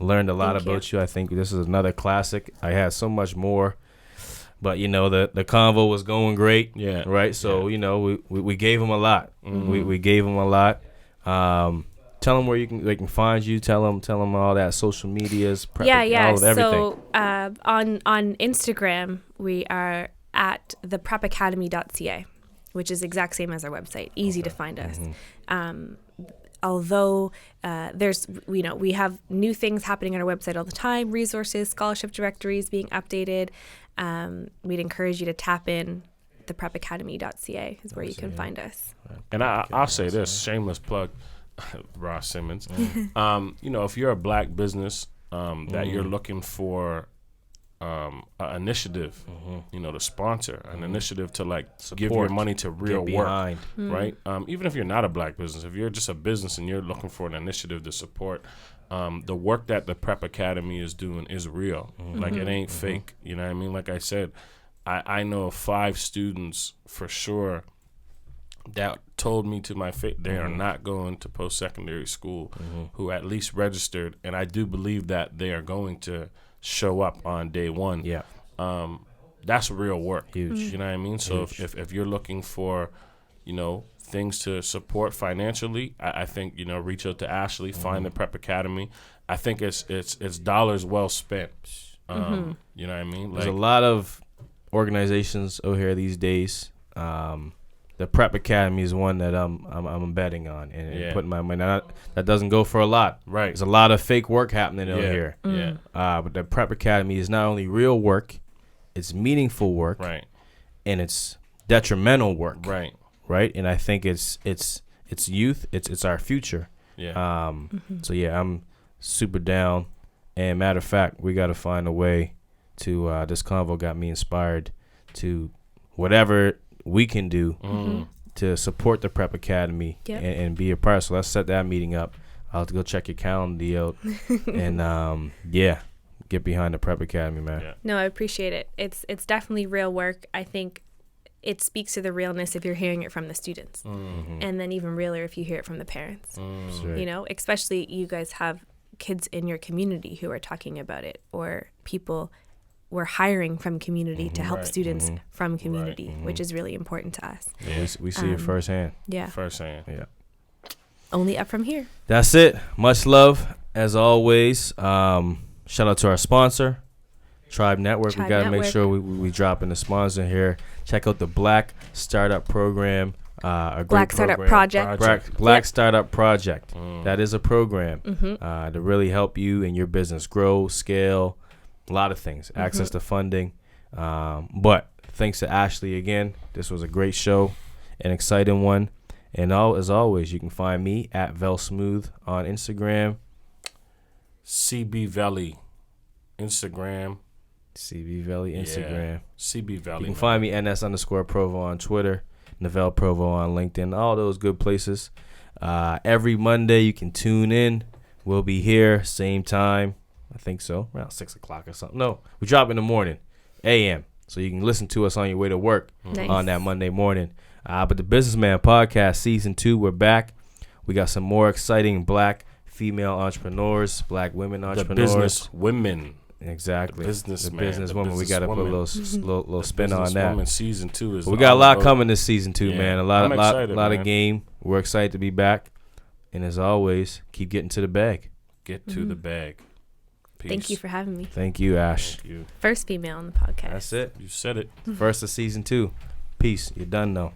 Learned a lot Thank you. about you. I think this is another classic. I had so much more. But, the convo was going great. Yeah. Right? So, we gave them a lot. We gave them a lot. Tell them where they can find you. Tell them all that social medias. All of everything. So on Instagram, we are at theprepacademy.ca, which is exact same as our website. Easy to find us. Although we have new things happening on our website all the time, resources, scholarship directories being updated. We'd encourage you to tap in. Theprepacademy.ca is where you can find us. And I'll say this, shameless plug, Ross Simmons. If you're a black business that you're looking for an initiative, to sponsor, an initiative to give your money to real work, right? Even if you're not a black business, if you're just a business and you're looking for an initiative to support, the work that the Prep Academy is doing is real. Like, it ain't fake. You know what I mean? Like I said, I know of 5 students for sure that told me to my face they are not going to post-secondary school who at least registered, and I do believe that they are going to show up on day 1. Yeah. That's real work. Huge. You know what I mean? So if you're looking for, things to support financially, I think, reach out to Ashley, find the Prep Academy. I think it's dollars well spent. You know what I mean? There's a lot of organizations over here these days. The Prep Academy is one that I'm betting on and putting my money. Now, that doesn't go for a lot. Right. There's a lot of fake work happening over here. Yeah. But the Prep Academy is not only real work, it's meaningful work. Right. And it's detrimental work. Right. Right. And I think it's youth. It's our future. Yeah. So yeah, I'm super down. And matter of fact, we got to find a way to. This convo got me inspired to whatever we can do to support the Prep Academy and be a part. So let's set that meeting up. I'll have to go check your calendar out and get behind the Prep Academy, man. Yeah. No, I appreciate it. It's definitely real work. I think it speaks to the realness if you're hearing it from the students, and then even realer if you hear it from the parents. Right. Especially you guys have kids in your community who are talking about it, or people we're hiring from community to help students from community, which is really important to us. Yeah. We see it firsthand. Yeah. Firsthand. Yeah. Only up from here. That's it. Much love as always. Shout out to our sponsor, Tribe Network. We got to make sure we drop in the sponsor here. Check out the Black Startup Program. Black Startup Project. Black Startup Project. That is a program to really help you and your business grow, scale, a lot of things, access to funding. But thanks to Ashley again. This was a great show, an exciting one. And as always, you can find me at VelSmooth on Instagram. CB Valley, Instagram. CB Valley, Instagram. Yeah. CB Valley. You can find me NS_Provo on Twitter, Nevell Provo on LinkedIn, all those good places. Every Monday you can tune in. We'll be here, same time. I think so, around 6 o'clock or something. No, we drop in the morning. a.m. So you can listen to us on your way to work Nice. on that Monday morning. But the Businessman Podcast Season 2, we're back. We got some more exciting black female entrepreneurs, black women entrepreneurs. The business women. Exactly. The business woman. We got to put a little spin on that. Woman Season 2 is. We got a lot coming this season 2, man. A lot man. of game. We're excited to be back. And as always, keep getting to the bag. Get to the bag. Peace. Thank you for having me. Thank you, Ash. Thank you. First female on the podcast. That's it. You said it. First of season 2. Peace. You're done now.